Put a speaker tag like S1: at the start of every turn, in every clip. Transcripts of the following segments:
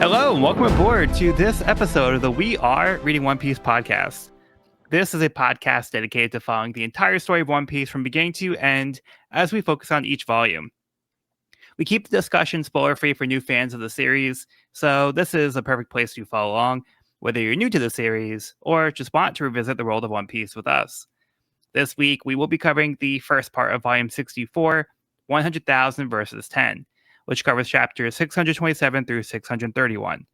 S1: Hello, and welcome aboard to this episode of the We Are Reading One Piece podcast. This is a podcast dedicated to following the entire story of One Piece from beginning to end as we focus on each volume. We keep the discussion spoiler-free for new fans of the series, so this is a perfect place to follow along, whether you're new to the series or just want to revisit the world of One Piece with us. This week, we will be covering the first part of Volume 64, 100,000 versus 10, which covers chapters 627 through 631.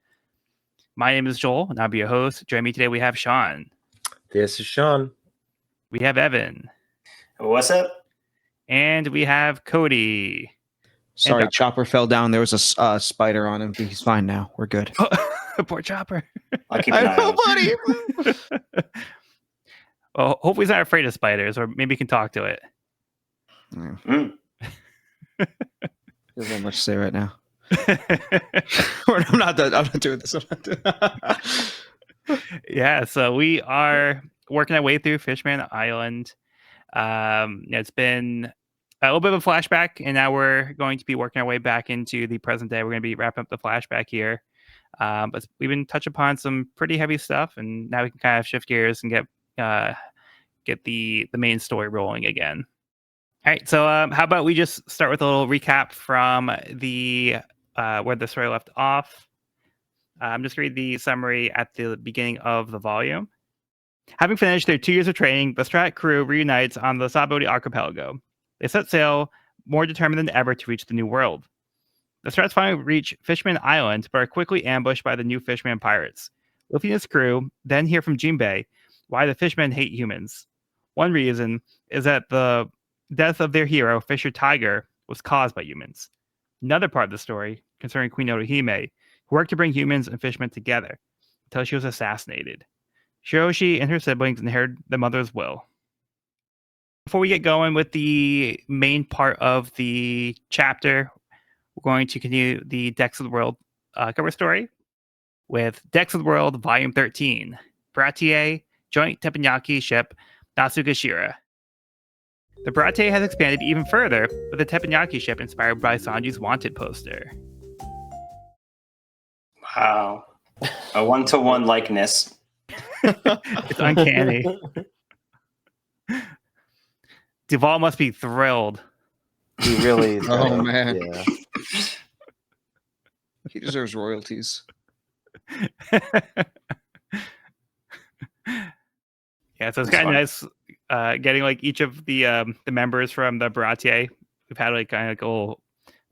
S1: My name is Joel, and I'll be your host. Joining me today, we have Sean.
S2: This is Sean.
S1: We have Evan.
S3: What's up?
S1: And we have Cody.
S4: Sorry, Chopper fell down. There was a spider on him. He's fine now. We're good.
S1: Poor Chopper.
S3: I'll keep an eye out.
S4: buddy.
S1: Well, hopefully he's not afraid of spiders, or maybe he can talk to it.
S4: There's not much to say right now. I'm not doing this.
S1: Yeah, so we are working our way through Fishman Island. It's been a little bit of a flashback, and now we're going to be working our way back into the present day. We're going to be wrapping up the flashback here. But we've been touching upon some pretty heavy stuff, and now we can kind of shift gears and get the main story rolling again. All right, so how about we just start with a little recap from the where the story left off. I'm just read the summary at the beginning of the volume. Having finished their 2 years of training, the Strat crew reunites on the Sabodi archipelago. They set sail, more determined than ever to reach the new world. The Strats finally reach Fishman Island, but are quickly ambushed by the new Fishman pirates. Luffy and his crew then hear from Jinbei why the Fishmen hate humans. One reason is that the death of their hero, Fisher Tiger, was caused by humans. Another part of the story, concerning Queen Otohime, who worked to bring humans and fishmen together, until she was assassinated. Shiroshi and her siblings inherited the mother's will. Before we get going with the main part of the chapter, we're going to continue the Decks of the World cover story with Decks of the World Volume 13, Baratie, Joint Teppanyaki Ship, Nasugashira. The Baratie has expanded even further with the Teppanyaki ship inspired by Sanji's Wanted poster.
S3: Wow. A one-to-one likeness.
S1: It's uncanny. Duval must be thrilled.
S2: He really is.
S4: Oh, man.
S2: Yeah.
S4: He deserves royalties.
S1: Yeah, so it's kind of nice getting like each of the members from the Baratie. We've had like kind of like a little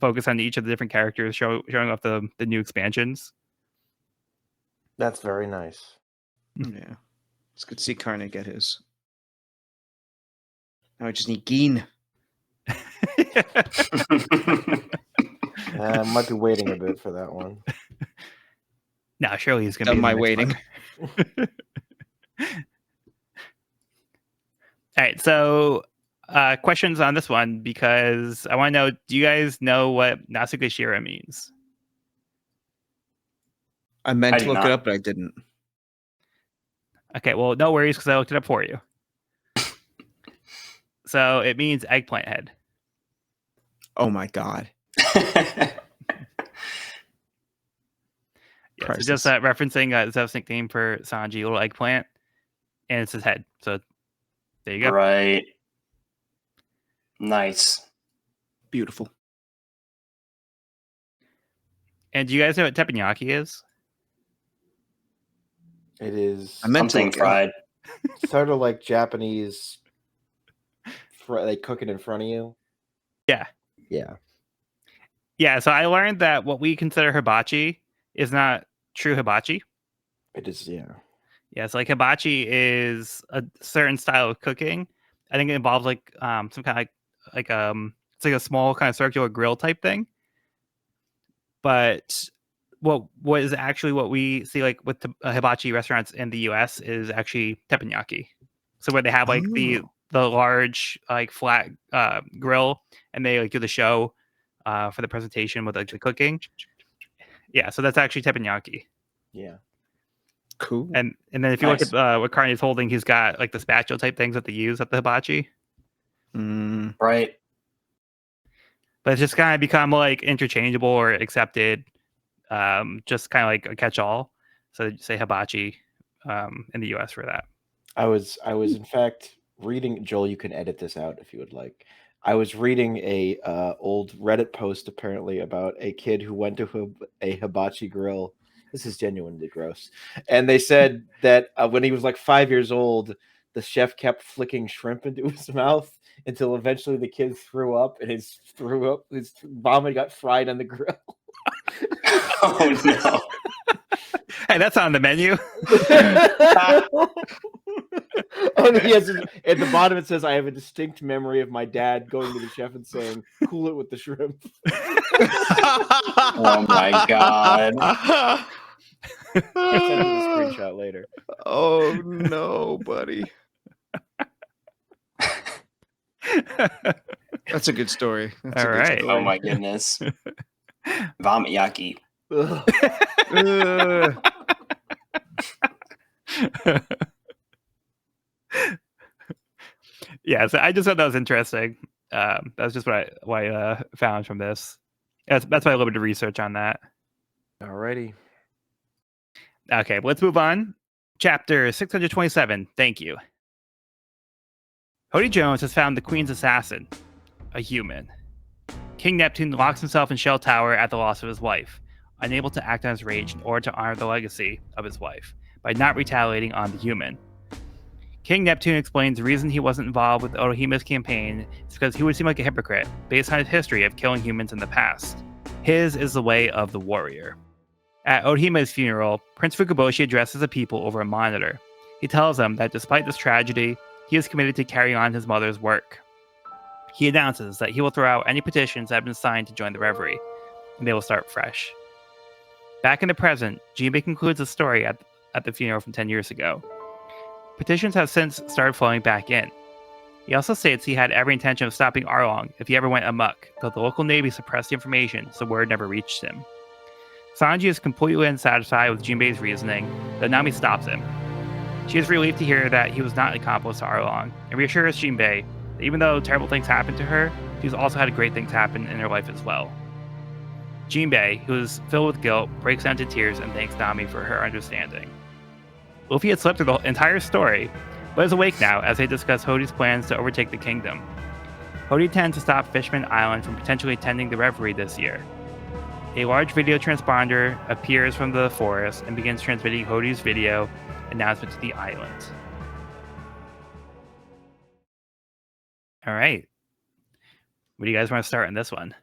S1: focus on each of the different characters showing off the new expansions.
S2: That's very nice.
S4: Yeah. It's good to see Karna get his. Now I just need Geen.
S2: I might be waiting a bit for that one.
S1: No, surely he's going to be
S4: Done
S1: in the
S4: my
S1: next
S4: waiting.
S1: one. All right, so questions on this one, because I want to know, do you guys know what Nasugashira means?
S4: I meant
S3: I
S4: to
S3: do
S4: look
S3: not.
S4: it up, but I didn't.
S1: Okay, well, no worries, because I looked it up for you. So it means eggplant head.
S4: Oh my god.
S1: Yeah, so
S4: Priceless.
S1: just referencing Zev's nickname for Sanji, little eggplant, and it's his head. So there you go.
S3: Right. Nice.
S4: Beautiful.
S1: And do you guys know what teppanyaki is?
S2: It is
S4: I meant to
S3: Something
S4: look it up.
S3: fried.
S2: sort of like Japanese. They cook it in front of you.
S1: Yeah.
S2: Yeah.
S1: Yeah, so I learned that what we consider hibachi is not true hibachi.
S2: It is. Yeah.
S1: Yeah, so like hibachi is a certain style of cooking. I think it involves like some kind of like it's like a small kind of circular grill type thing. But what is actually what we see like with hibachi restaurants in the US is actually teppanyaki. So where they have like the large like flat grill, and they like do the show for the presentation with like the cooking. Yeah, so that's actually teppanyaki.
S2: Yeah.
S4: Cool.
S1: And then if you look at what Carney's holding, he's got like the spatula type things that they use at the hibachi.
S3: Right.
S1: But it's just kind of become like interchangeable or accepted just kind of like a catch-all. So say hibachi in the U.S. for that.
S2: I was in fact reading. Joel, you can edit this out if you would like. I was reading a old Reddit post apparently about a kid who went to a hibachi grill. This is genuinely gross. And they said that when he was like 5 years old, the chef kept flicking shrimp into his mouth until eventually the kid threw up, and his vomit got fried on the grill.
S3: Oh no.
S1: Hey, that's on the menu.
S2: Yes, at the bottom it says, "I have a distinct memory of my dad going to the chef and saying, 'Cool it with the shrimp.'"
S3: Oh my god.
S2: I'll send you the screenshot later.
S4: Oh no, buddy. That's a good story. That's
S1: All
S4: a good
S1: right.
S4: story.
S3: Oh my goodness. Vomit yaki.
S2: Ugh.
S1: Yeah, so I just thought that was interesting. That's just what I found from this. That's my little bit of research on that.
S2: Alrighty.
S1: Okay, let's move on. Chapter 627. Thank you. Hody Jones has found the Queen's assassin, a human. King Neptune locks himself in Shell Tower at the loss of his wife, unable to act on his rage in order to honor the legacy of his wife by not retaliating on the human. King Neptune explains the reason he wasn't involved with Otohime's campaign is because he would seem like a hypocrite based on his history of killing humans in the past. His is the way of the warrior. At Otohime's funeral, Prince Fukaboshi addresses the people over a monitor. He tells them that despite this tragedy, he is committed to carry on his mother's work. He announces that he will throw out any petitions that have been signed to join the reverie, and they will start fresh. Back in the present, Jinbei concludes the story at the funeral from 10 years ago. Petitions have since started flowing back in. He also states he had every intention of stopping Arlong if he ever went amok, though the local navy suppressed the information so word never reached him. Sanji is completely unsatisfied with Jinbei's reasoning, though Nami stops him. She is relieved to hear that he was not an accomplice to Arlong, and reassures Jinbei that even though terrible things happened to her, she's also had great things happen in her life as well. Jinbei, who is filled with guilt, breaks down to tears and thanks Nami for her understanding. Luffy had slept through the entire story, but is awake now as they discuss Hody's plans to overtake the kingdom. Hody intends to stop Fishman Island from potentially attending the reverie this year. A large video transponder appears from the forest and begins transmitting Hody's video announcement to the island. All right. What do you guys want to start on this one?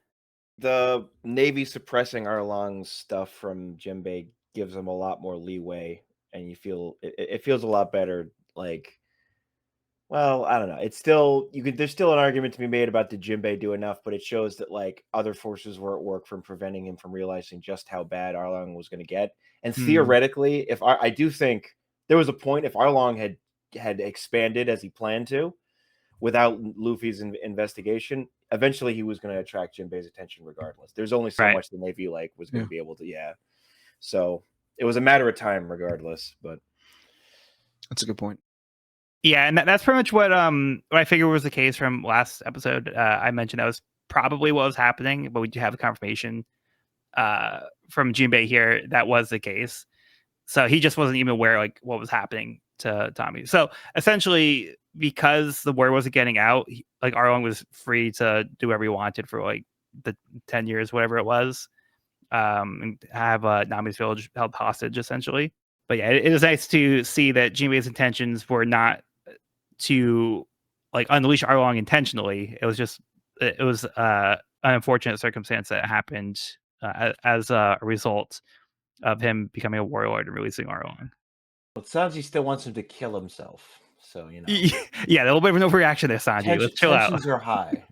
S2: The Navy suppressing Arlong's stuff from Jinbei gives them a lot more leeway, and you feel it feels a lot better. Like, well, I don't know. It's still there's still an argument to be made about did Jinbei do enough, but it shows that like other forces were at work from preventing him from realizing just how bad Arlong was going to get. And theoretically, if I do think there was a point if Arlong had expanded as he planned to, without Luffy's investigation, eventually he was going to attract Jinbei's attention regardless. There's only so much the Navy like was going to be able to, So it was a matter of time regardless, but
S4: that's a good point.
S1: Yeah, and that's pretty much what I figured was the case from last episode. I mentioned that was probably what was happening, but we do have a confirmation from Jinbei here that was the case. So he just wasn't even aware like what was happening to Tommy. So essentially, because the word wasn't getting out, like Arlong was free to do whatever he wanted for like the 10 years, whatever it was, and have Nami's village held hostage essentially. But yeah, it is nice to see that Jinbei's intentions were not to like unleash Arlong intentionally. It was just an unfortunate circumstance that happened as a result of him becoming a warlord and releasing Arlong.
S2: But Sanji still wants him to kill himself, so you know.
S1: Yeah, a little bit of an overreaction there, Sanji. Let's chill out.
S2: Tensions are high.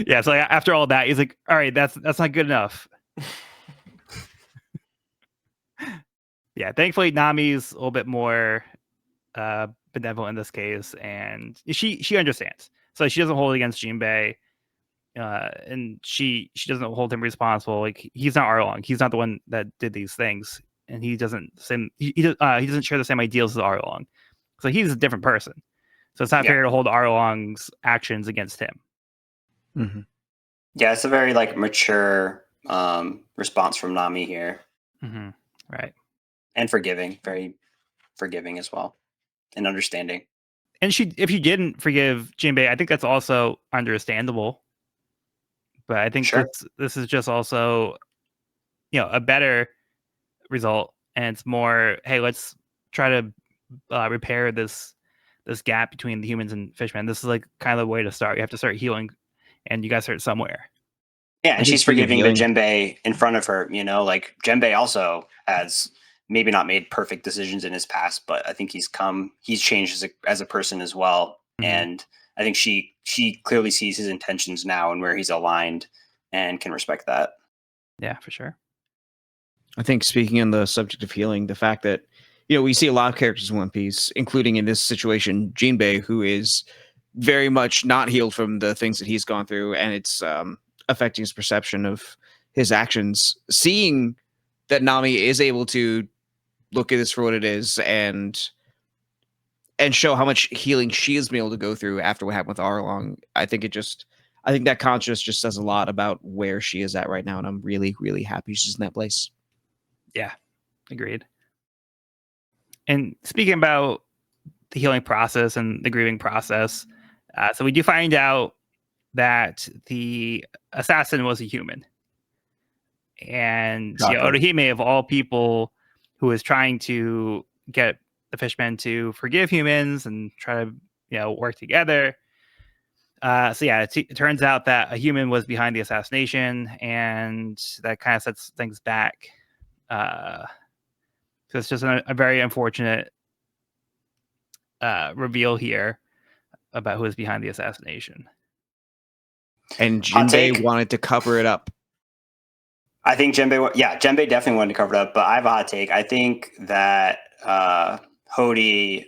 S1: Yeah, so like, after all that, he's like, "All right, that's not good enough." Yeah, thankfully Nami's a little bit more benevolent in this case, and she understands. So she doesn't hold it against Jinbei, and she doesn't hold him responsible. Like he's not Arlong, he's not the one that did these things, and he doesn't share the same ideals as Arlong. So he's a different person. So it's not fair to hold Arlong's actions against him.
S4: Mm-hmm.
S3: Yeah, it's a very like mature response from Nami here,
S1: Mm-hmm. Right.
S3: and forgiving, very forgiving as well, and understanding.
S1: And if you didn't forgive Jinbei, I think that's also understandable. But I think
S3: Sure.
S1: this is just also, a better result, and it's more, hey, let's try to repair this gap between the humans and fishmen. This is like kind of the way to start. You have to start healing, and you got to start somewhere.
S3: Yeah,
S4: I
S3: and
S4: think
S3: she's
S4: speaking of
S3: forgiving the
S4: healing,
S3: Jinbei in front of her. Like Jinbei also has maybe not made perfect decisions in his past, but I think he's changed as a person as well.
S1: Mhm.
S3: And I think she clearly sees his intentions now and where he's aligned and can respect that.
S1: Yeah, for sure.
S4: I think speaking on the subject of healing, the fact that we see a lot of characters in One Piece, including in this situation, Jinbei, who is very much not healed from the things that he's gone through, and it's affecting his perception of his actions. Seeing that Nami is able to look at this for what it is and show how much healing she has been able to go through after what happened with Arlong, I think that contrast just says a lot about where she is at right now, and I'm really, really happy she's in that place.
S1: Yeah, agreed. And speaking about the healing process and the grieving process, so we do find out that the assassin was a human, and
S2: Shocker.
S1: Otohime, of all people, who is trying to get the fishmen to forgive humans and try to work together. So yeah, it turns out that a human was behind the assassination, and that kind of sets things back. So it's just a very unfortunate reveal here about who is behind the assassination.
S4: And
S3: Hot
S4: Jinbei
S3: take?
S4: wanted to cover it up.
S3: I think Jinbei definitely wanted to cover it up, but I have a hot take. I think that Hody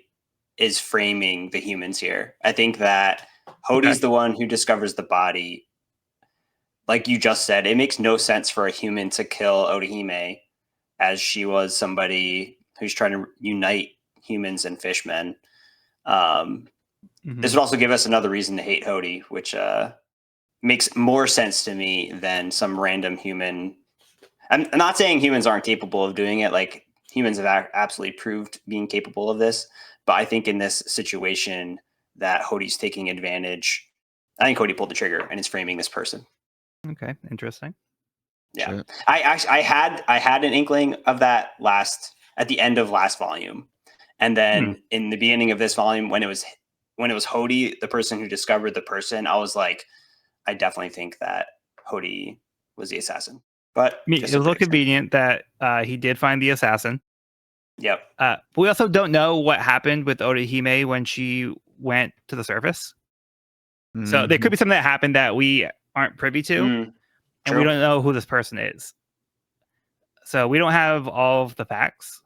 S3: is framing the humans here. I think that Hody's the one who discovers the body. Like you just said, it makes no sense for a human to kill Otohime, as she was somebody who's trying to unite humans and fishmen. This would also give us another reason to hate Hody, which makes more sense to me than some random human. I'm not saying humans aren't capable of doing it. Like humans have absolutely proved being capable of this. But I think in this situation that Hody's taking advantage, I think Hody pulled the trigger and is framing this person.
S1: Okay, interesting.
S3: Yeah,
S4: Sure.
S3: I had an inkling of that at the end of last volume, and then in the beginning of this volume, when it was Hody, the person who discovered the person, I was like, I definitely think that Hody was the assassin. But
S1: I mean,
S3: just
S1: it
S3: a
S1: was a little
S3: prediction.
S1: convenient that he did find the assassin.
S3: Yep.
S1: But we also don't know what happened with Otohime when she went to the surface. So there could be something that happened that we aren't privy to, and we
S3: True.
S1: don't know who this person is. So we don't have all of the facts,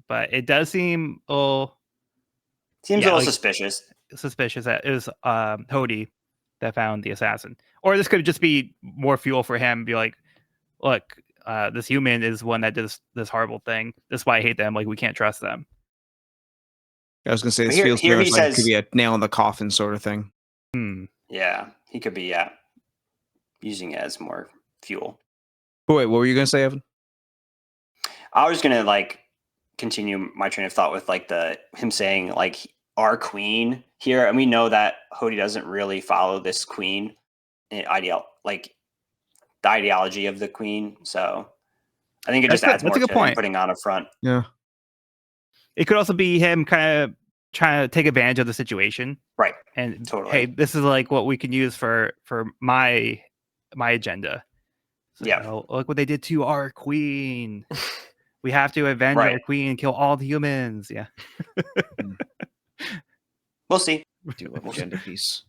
S1: but it does seem
S3: Seems a little suspicious.
S1: suspicious that it was Hody that found the assassin. Or this could just be more fuel for him. Be like, look, this human is one that did this horrible thing. That's why I hate them. Like, we can't trust them.
S4: I was going to say, this
S3: Here-
S4: feels
S3: here
S4: more
S3: he
S4: like it
S3: says-
S4: could be a nail in the coffin sort of thing.
S3: Yeah, he could be using it as more fuel.
S4: But wait, what were you going to say, Evan?
S3: I was gonna continue my train of thought with him saying our queen here, and we know that Hody doesn't really follow this queen the ideology of the queen. So I think it just adds more
S1: That's a good
S3: to him
S1: point.
S3: putting on a front.
S4: Yeah.
S1: It could also be him kind of trying to take advantage of the situation,
S3: Right.
S1: and
S3: Totally.
S1: hey, this is like what we can use for my agenda. So,
S3: Yeah.
S1: look what they did to our queen. We have to avenge
S3: Right.
S1: our queen and kill all the humans. Yeah.
S3: We'll see.
S4: Do love agenda piece.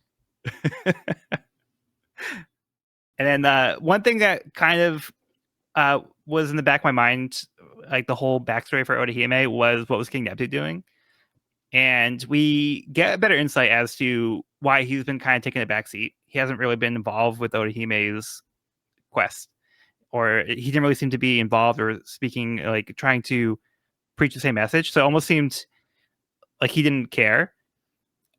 S1: And then one thing that kind of was in the back of my mind, like the whole backstory for Otohime, was what was King Neptune doing. And we get a better insight as to why he's been kind of taking a backseat. He hasn't really been involved with Otohime's quest, or he didn't really seem to be involved or speaking, like trying to preach the same message. So it almost seemed like he didn't care.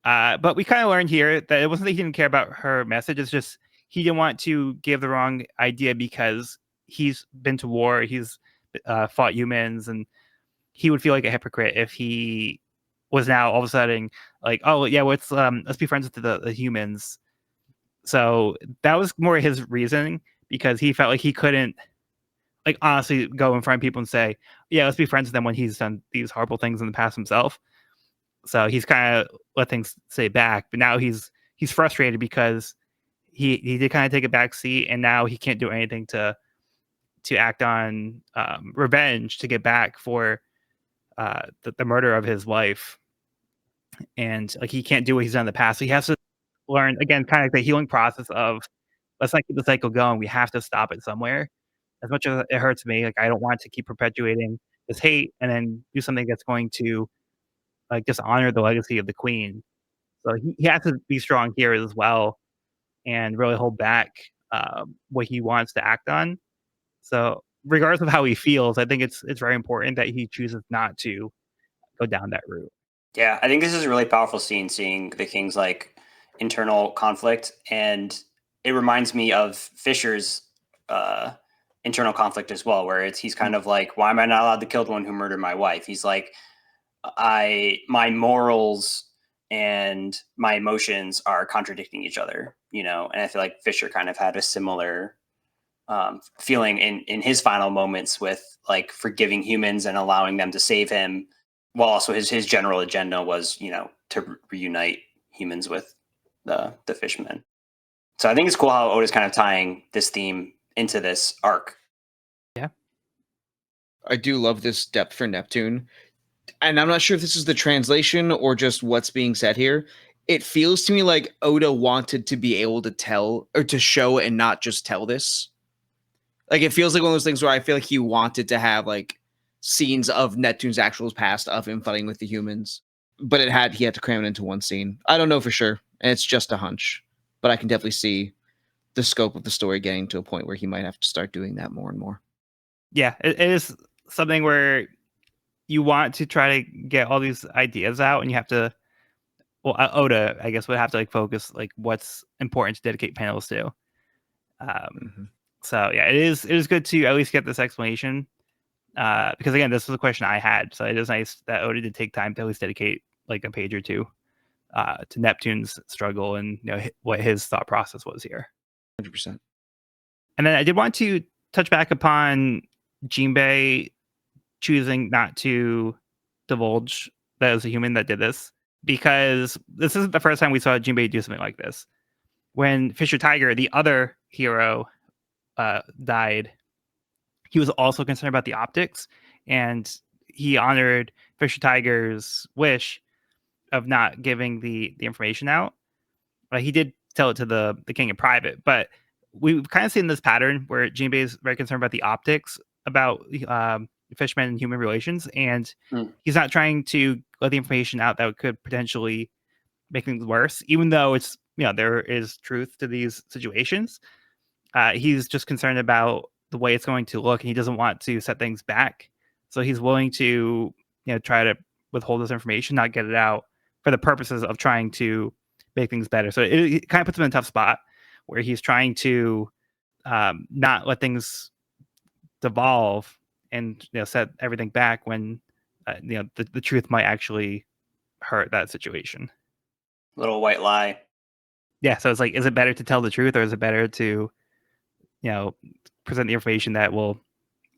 S1: But we kind of learned here that it wasn't that he didn't care about her message. It's just he didn't want to give the wrong idea because he's been to war, he's fought humans, and he would feel like a hypocrite if he was now all of a sudden like, oh yeah, let's be friends with the humans. So that was more his reasoning, because he felt like he couldn't like honestly go in front of people and say, yeah, let's be friends with them when he's done these horrible things in the past himself. So he's kind of let things stay back, but now he's frustrated because he did kind of take a back seat, and now he can't do anything to act on revenge to get back for the murder of his wife. And like he can't do what he's done in the past, so he has to learn again, kind of like the healing process of, let's not keep the cycle going. We have to stop it somewhere. As much as it hurts me, like I don't want to keep perpetuating this hate and then do something that's going to like dishonor the legacy of the queen. So he has to be strong here as well and really hold back what he wants to act on. So regardless of how he feels, I think it's very important that he chooses not to go down that route.
S3: Yeah, I think this is a really powerful scene, seeing the king's like internal conflict, and it reminds me of Fisher's internal conflict as well, where he's kind of like, why am I not allowed to kill the one who murdered my wife? He's like, my morals and my emotions are contradicting each other, and I feel like Fisher kind of had a similar feeling in his final moments with like forgiving humans and allowing them to save him, while also his general agenda was to reunite humans with the fishmen. So I think it's cool how Oda's kind of tying this theme into this arc.
S1: Yeah,
S4: I do love this depth for Neptune. And I'm not sure if this is the translation or just what's being said here. It feels to me like Oda wanted to be able to tell or to show and not just tell this. Like, it feels like one of those things where I feel like he wanted to have like scenes of Neptune's actual past of him fighting with the humans, but he had to cram it into one scene. I don't know for sure, and it's just a hunch, but I can definitely see the scope of the story getting to a point where he might have to start doing that more and more.
S1: Yeah, it is something where you want to try to get all these ideas out, and you have to. Well, Oda, I guess, would have to like focus like what's important to dedicate panels to. So yeah, it is good to at least get this explanation, because again, this was a question I had, so it is nice that Oda did take time to at least dedicate like a page or two to Neptune's struggle and what his thought process was here.
S4: 100%.
S1: And then I did want to touch back upon Jinbei choosing not to divulge that it was a human that did this, because this isn't the first time we saw Jinbei do something like this. When Fisher Tiger, the other hero, died, he was also concerned about the optics, and he honored Fisher Tiger's wish of not giving the information out. He did tell it to the king in private, but we've kind of seen this pattern where Jinbei is very concerned about the optics about fishmen and human relations, and he's not trying to let the information out that could potentially make things worse, even though it's there is truth to these situations. He's just concerned about the way it's going to look, and he doesn't want to set things back. So he's willing to try to withhold this information, not get it out, for the purposes of trying to make things better. So it kind of puts him in a tough spot where he's trying to not let things devolve and set everything back when the truth might actually hurt that situation.
S3: Little white lie.
S1: Yeah, so it's like, is it better to tell the truth, or is it better to present the information that will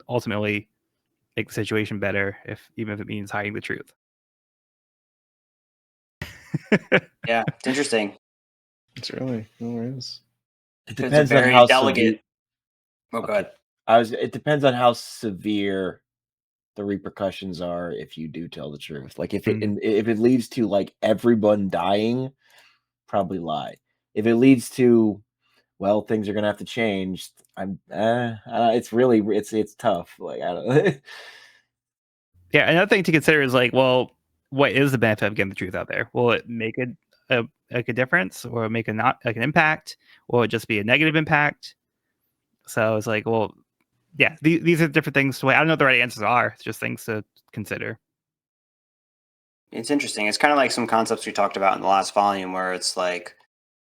S1: ultimately make the situation better, even if it means hiding the truth?
S3: Yeah, it's interesting.
S4: It's really, it is.
S2: It
S3: It's
S2: depends
S3: a
S2: on
S3: very
S2: how
S3: delicate.
S2: severe.
S3: Oh, go ahead.
S2: It depends on how severe the repercussions are if you do tell the truth. Like if it leads to like everyone dying, probably lie. If it leads to, well, things are gonna have to change, it's really it's tough. Like I don't.
S1: Yeah, another thing to consider is like, well, what is the benefit of getting the truth out there? Will it make a difference, or make an impact? Will it just be a negative impact? So it's like, well, yeah, these are different things to weigh. I don't know what the right answers are. It's just things to consider.
S3: It's interesting. It's kind of like some concepts we talked about in the last volume, where it's like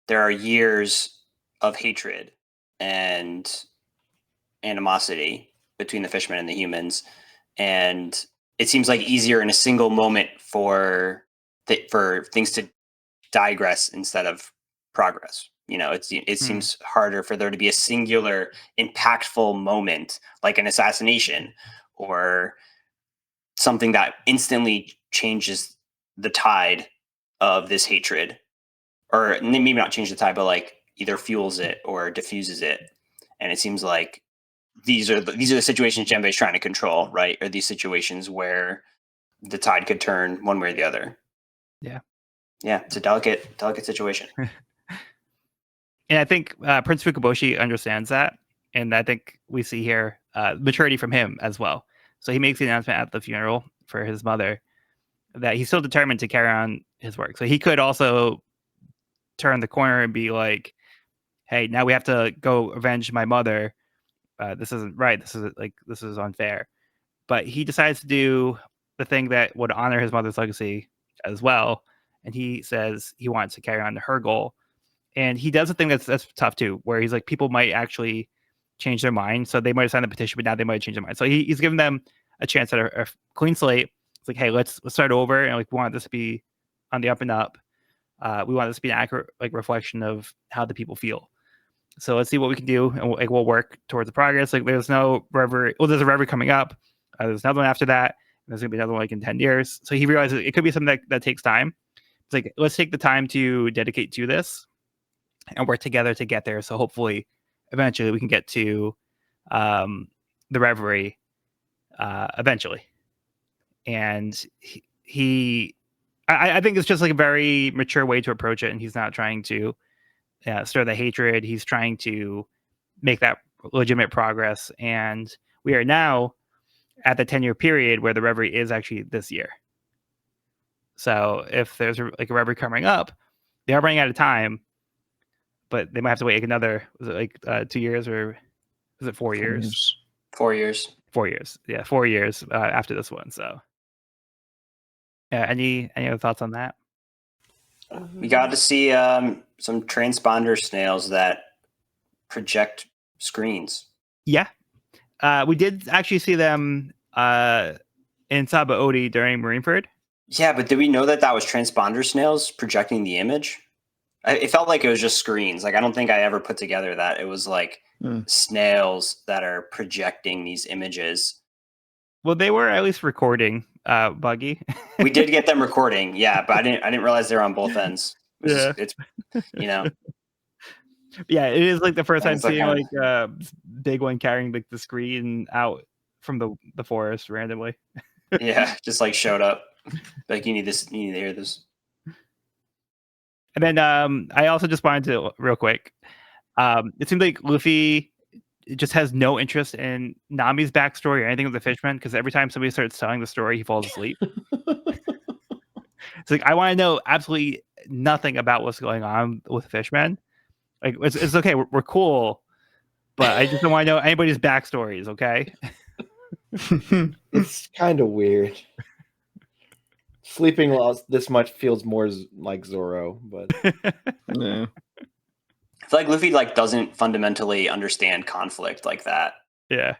S3: there are years of hatred and animosity between the fishmen and the humans, and it seems like easier in a single moment for things to digress instead of progress. It seems harder for there to be a singular impactful moment like an assassination or something that instantly changes the tide of this hatred, or maybe not change the tide, but like either fuels it or diffuses it. And it seems like these are the situations Genbei is trying to control, right? Or these situations where the tide could turn one way or the other.
S1: Yeah.
S3: Yeah, it's a delicate situation.
S1: And I think Prince Fukaboshi understands that. And I think we see here maturity from him as well. So he makes the announcement at the funeral for his mother that he's still determined to carry on his work. So he could also turn the corner and be like, hey, now we have to go avenge my mother. This isn't right. This is unfair. But he decides to do the thing that would honor his mother's legacy as well. And he says he wants to carry on to her goal. And he does a thing that's tough too, where he's like, people might actually change their mind. So they might have signed a petition, but now they might change their mind. So he's giving them a chance at a clean slate. It's like, hey, let's start over. And like, we want this to be on the up and up. We want this to be an accurate reflection of how the people feel. So let's see what we can do, and we'll work towards the progress. Like, there's no reverie. Well, there's a reverie coming up. There's another one after that. And there's gonna be another one like in 10 years. So he realizes it could be something that takes time. It's like, let's take the time to dedicate to this and work together to get there. So hopefully, eventually, we can get to the reverie eventually. And I think it's just like a very mature way to approach it, and he's not trying to stir the hatred. He's trying to make that legitimate progress. And we are now at the 10-year period where the reverie is actually this year. So if there's a reverie coming up, they are running out of time, but they might have to wait like another, was it like 2 years, or was it 4 years?
S3: 4 years.
S1: 4 years. Yeah, 4 years after this one. So any other thoughts on that?
S3: We got to see some transponder snails that project screens.
S1: Yeah. We did actually see them in Sabaody during Marineford.
S3: Yeah, but did we know that was transponder snails projecting the image? It felt like it was just screens. Like, I don't think I ever put together that it was like snails that are projecting these images.
S1: Well, they were at least recording, Buggy.
S3: We did get them recording, yeah, but I didn't realize they were on both ends. It's
S1: Yeah, it is like the first time seeing
S3: like
S1: like a big one carrying like the screen out from the forest randomly.
S3: Yeah, just like showed up. Like, you need this, you need to hear this.
S1: And then I also just wanted to real quick. It seems like Luffy just has no interest in Nami's backstory or anything with the fishmen, because every time somebody starts telling the story, he falls asleep. It's like, I want to know absolutely nothing about what's going on with fishmen. Like, it's okay, we're cool, but I just don't want to know anybody's backstories. Okay.
S2: It's kind of weird. Sleeping this much feels more like Zoro, but
S4: Yeah.
S3: I feel like Luffy doesn't fundamentally understand conflict like that.
S1: Yeah.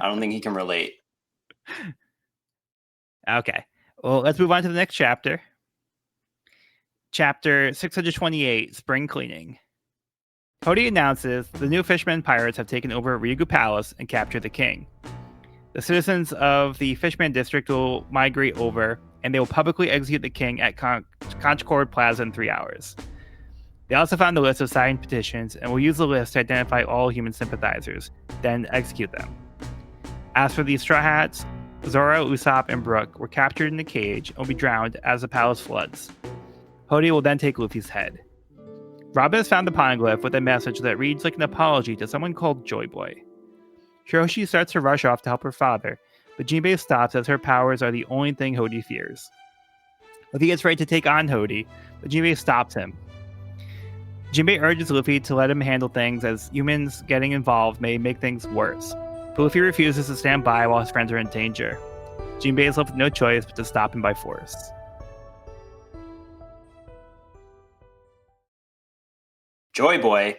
S3: I don't think he can relate.
S1: Okay. Well, let's move on to the next chapter. Chapter 628, Spring Cleaning. Hody announces the new fishermen pirates have taken over Ryugu Palace and captured the king. The citizens of the Fishman district will migrate over, and they will publicly execute the king at Conchcorde Plaza in 3 hours. They also found a list of signed petitions and will use the list to identify all human sympathizers, then execute them. As for the Straw Hats, Zoro, Usopp, and Brook were captured in a cage and will be drowned as the palace floods. Hody will then take Luffy's head. Robin has found the poneglyph with a message that reads like an apology to someone called Joy Boy. Hiroshi starts to rush off to help her father, but Jinbei stops as her powers are the only thing Hody fears. Luffy gets ready to take on Hody, but Jinbei stops him. Jinbei urges Luffy to let him handle things, as humans getting involved may make things worse, but Luffy refuses to stand by while his friends are in danger. Jinbei is left with no choice but to stop him by force.
S3: Joy Boy.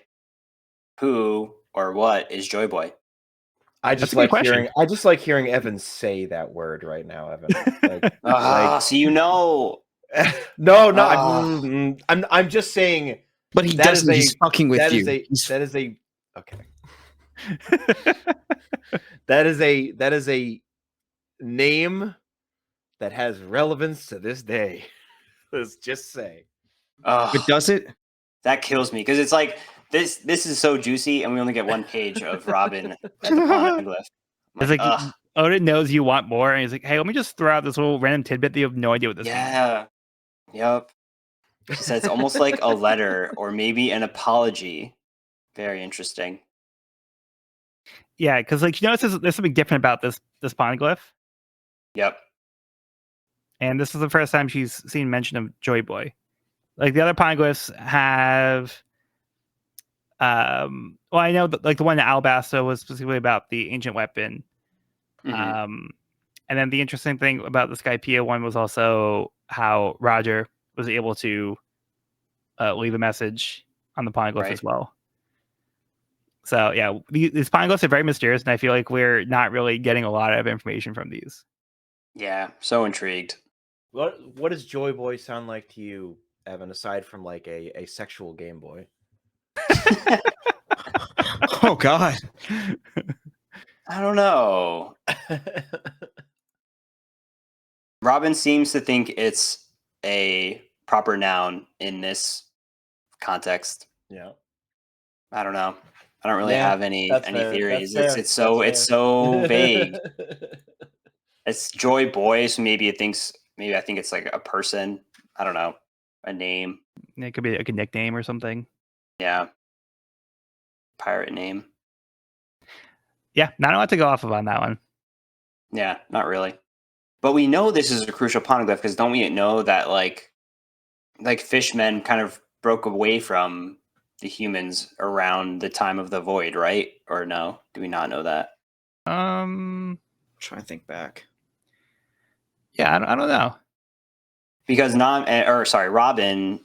S3: who or what is Joy Boy?
S2: I
S1: That's
S2: just
S1: a good
S2: like
S1: question.
S2: hearing. I just like hearing Evan say that word right now, Evan. Like,
S3: So you know.
S2: no,
S3: Ah.
S2: I'm just saying.
S4: But he
S2: That
S4: doesn't.
S2: is
S4: He's fucking with
S2: that
S4: you.
S2: is a
S4: He's-
S2: that is a okay. That is a name that has relevance to this day. Let's just say.
S4: but does it?
S3: That kills me because it's like this is so juicy and we only get one page of Robin at the poneglyph.
S1: It's like Odin knows you want more, and he's like, "Hey, let me just throw out this little random tidbit that you have no idea what this means."
S3: Yeah. Yep. She said it's almost like a letter or maybe an apology. Very interesting.
S1: Yeah, because like you notice there's something different about this poneglyph,
S3: Yep.
S1: and this is the first time she's seen mention of Joy Boy. Like the other poneglyphs have, well, I know that, like the one in Alabasta was specifically about the ancient weapon.
S3: Mhm.
S1: And then the interesting thing about the Skypea one was also how Roger was able to leave a message on the poneglyph
S3: Right.
S1: as well. So yeah, these poneglyphs are very mysterious, and I feel like we're not really getting a lot of information from these.
S3: Yeah. So intrigued.
S2: What does Joy Boy sound like to you, Evan? Aside from like a sexual Game Boy.
S4: Oh God.
S3: I don't know. Robin seems to think it's a proper noun in this context.
S2: Yeah.
S3: I don't know. I don't really
S2: Yeah,
S3: have any
S2: that's fair,
S3: theories.
S2: that's
S3: It's
S2: fair,
S3: it's
S2: that's
S3: so
S2: fair.
S3: vague. It's Joy Boy, so maybe I think it's like a person. I don't know. A name.
S1: It could be like a nickname or something.
S3: Yeah. Pirate name.
S1: Yeah, not a lot to go off of on that one.
S3: Yeah, not really. But we know this is a crucial poneglyph because don't we know that like fishmen kind of broke away from the humans around the time of the void, right? Or no? Do we not know that?
S4: Try to think back.
S1: Yeah, I don't know.
S3: Because Robin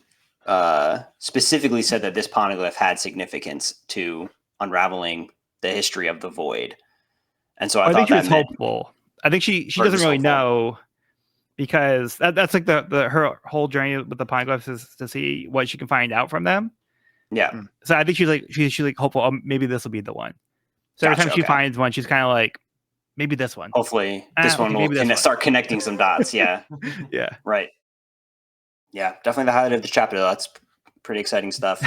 S3: specifically said that this poneglyph had significance to unraveling the history of the void, and so I
S1: think
S3: thought
S1: she
S3: that
S1: was
S3: meant
S1: hopeful. I think she
S3: Or
S1: doesn't
S3: just
S1: really
S3: hopeful.
S1: know, because that's like the her whole journey with the poneglyphs is to see what she can find out from them.
S3: yeah,
S1: So I think she's like hopeful. Oh, maybe this will be the one. So every
S3: Gotcha,
S1: time she
S3: okay.
S1: finds one, she's kind of like, maybe this one.
S3: Hopefully this one
S1: Okay,
S3: will
S1: maybe this one.
S3: start connecting some dots. Yeah,
S1: Yeah.
S3: right. Yeah, definitely the highlight of the chapter. That's pretty exciting stuff.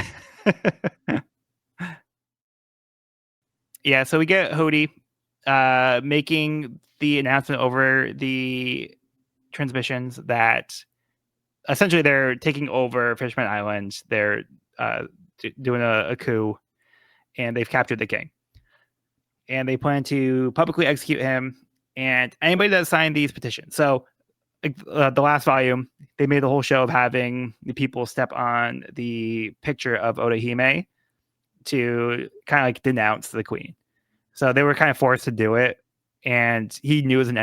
S1: Yeah, so we get Hody making the announcement over the transmissions that essentially they're taking over Fishman Island. They're doing a coup, and they've captured the king. And they plan to publicly execute him and anybody that signed these petitions. So the last volume, they made the whole show of having the people step on the picture of Odahime to kind of like denounce the queen. So they were kind of forced to do it, and he knew it was an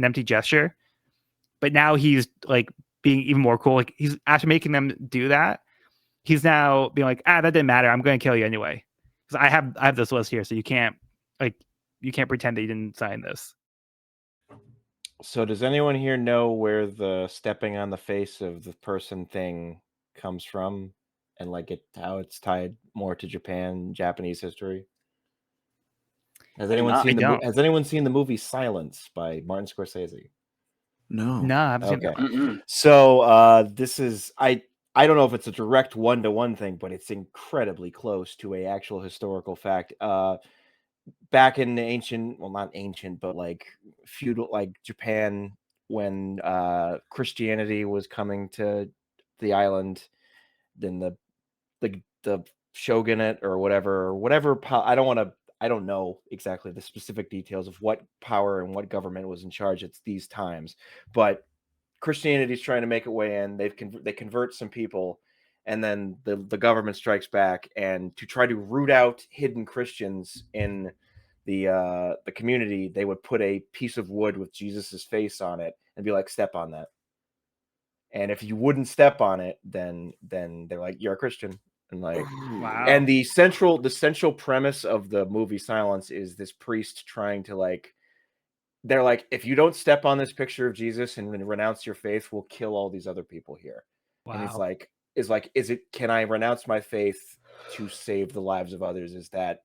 S1: empty gesture. But now he's like being even more cool. Like he's after making them do that, he's now being like, that didn't matter. I'm going to kill you anyway because I have this list here, so you can't pretend that you didn't sign this.
S2: So does anyone here know where the stepping on the face of the person thing comes from, and like how it's tied more to Japanese history? Has anyone
S3: not.
S2: seen
S1: I don't.
S2: Has anyone seen the movie Silence by Martin Scorsese?
S4: No.
S1: No, I haven't seen
S2: Okay.
S1: that one.
S3: Mm-mm.
S2: So this is I don't know if it's a direct one-to-one thing, but it's incredibly close to a actual historical fact. Back in the ancient, well, not ancient, but like feudal, like Japan, when Christianity was coming to the island, then the shogunate or whatever I don't know exactly the specific details of what power and what government was in charge at these times, but Christianity is trying to make a way in. They convert some people, and then the government strikes back, and to try to root out hidden Christians in the community, they would put a piece of wood with Jesus's face on it and be like, step on that. And if you wouldn't step on it, then they're like, you're a Christian. And like,
S1: Wow.
S2: and the central premise of the movie Silence is this priest trying to like, they're like, if you don't step on this picture of Jesus and renounce your faith, we'll kill all these other people here. And he's
S1: Wow.
S2: like, can I renounce my faith to save the lives of others? It's a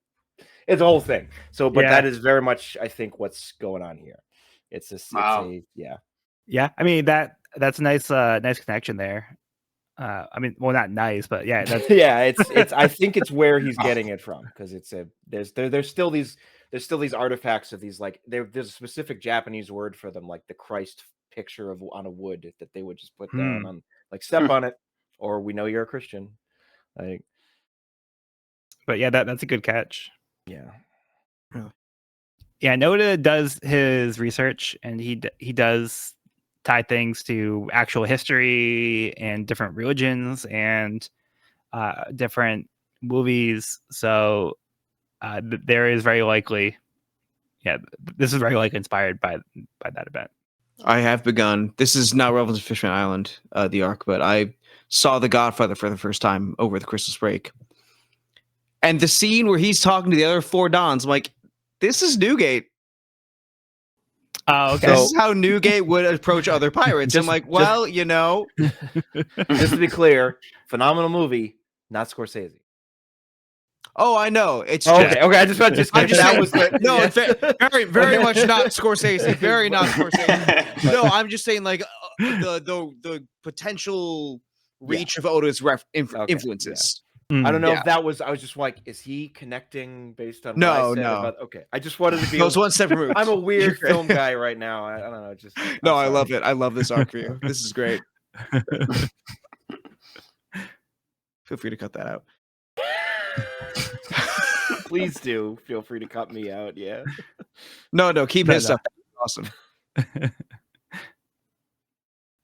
S2: whole thing. So, but
S1: Yeah.
S2: that is very much, I think, what's going on here.
S3: Wow.
S1: Yeah. I mean, that's a nice connection there. I mean, well, not nice, but yeah, that's
S2: yeah, it's I think it's where he's getting it from, because there's still these artifacts of these, like, there's a specific Japanese word for them, like the Christ picture on a wood that they would just put down on, like, step on it, or we know you're a Christian. Like,
S1: but yeah, that's a good catch.
S2: yeah.
S1: Yeah, Noda does his research, and he does tie things to actual history and different religions and different movies. So there is very likely, this is very likely inspired by that event.
S4: I have begun. This is not relevant to Fishman Island, the arc, but I saw The Godfather for the first time over the Christmas break. And the scene where he's talking to the other 4 Dons, I'm like, this is Newgate.
S1: Oh, okay.
S4: This is how Newgate would approach other pirates. I'm like, well, you know.
S2: Just to be clear, phenomenal movie, not Scorsese.
S4: Oh, I know. It's
S2: okay. I just
S4: I'm just
S2: that was
S4: saying, no, it's very, very much not Scorsese. Very not Scorsese. No, I'm just saying, like, the potential reach of Oda's influences.
S2: I don't know if that was. I was just like, is he connecting based on what I said about? Okay, I just wanted to be.
S4: That was one step removed.
S2: I'm a weird film guy right now. I don't know. Just
S4: no, I love it. I love this arc for you. This is great. Feel free to cut that out.
S2: Please do. Feel free to cut me out. Yeah.
S4: No, keep his stuff. Awesome.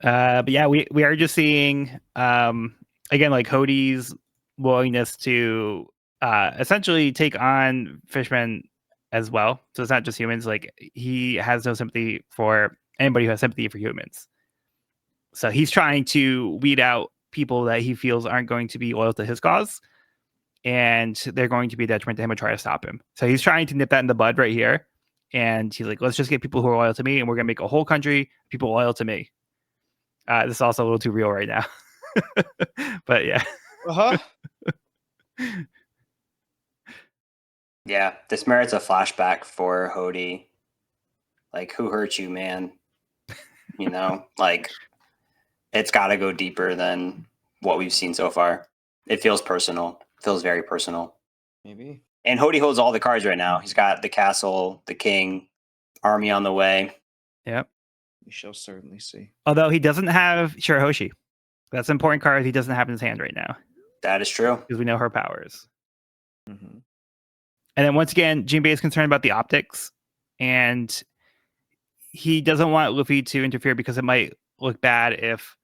S1: But yeah, we are just seeing again, like, Hodie's willingness to essentially take on fishmen as well. So it's not just humans. Like, he has no sympathy for anybody who has sympathy for humans. So he's trying to weed out people that he feels aren't going to be loyal to his cause, and they're going to be a detriment to him and try to stop him. So he's trying to nip that in the bud right here. And he's like, let's just get people who are loyal to me, and we're going to make a whole country people loyal to me. This is also a little too real right now. But yeah.
S3: Yeah, this merits a flashback for Hodie. Like, who hurt you, man? You know, like, it's got to go deeper than what we've seen so far. It feels personal. It feels very personal.
S4: Maybe.
S3: And Hodie holds all the cards right now. He's got the castle, the king, army on the way.
S1: Yep.
S4: We shall certainly see.
S1: Although he doesn't have Shirahoshi. That's an important card he doesn't have in his hand right now.
S3: That is true.
S1: Because we know her powers.
S4: Mm-hmm.
S1: And then once again, Jinbei is concerned about the optics. And he doesn't want Luffy to interfere because it might look bad if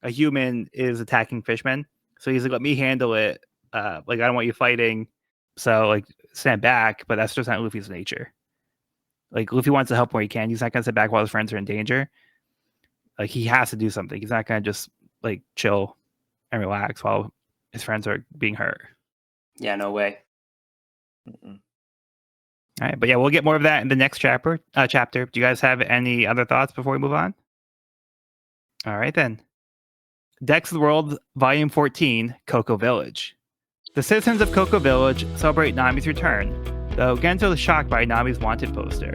S1: a human is attacking fishmen. So he's like, let me handle it. Like, I don't want you fighting. So, like, stand back. But that's just not Luffy's nature. Like, Luffy wants to help where he can. He's not going to sit back while his friends are in danger. Like, he has to do something. He's not going to just, like, chill and relax while his friends are being hurt.
S3: Yeah, no way.
S4: Mm-mm.
S1: All right, but yeah, we'll get more of that in the next chapter. Do you guys have any other thoughts before we move on? All right, then. Decks of the World, Volume 14, Cocoa Village. The citizens of Cocoa Village celebrate Nami's return, though Gento is shocked by Nami's wanted poster.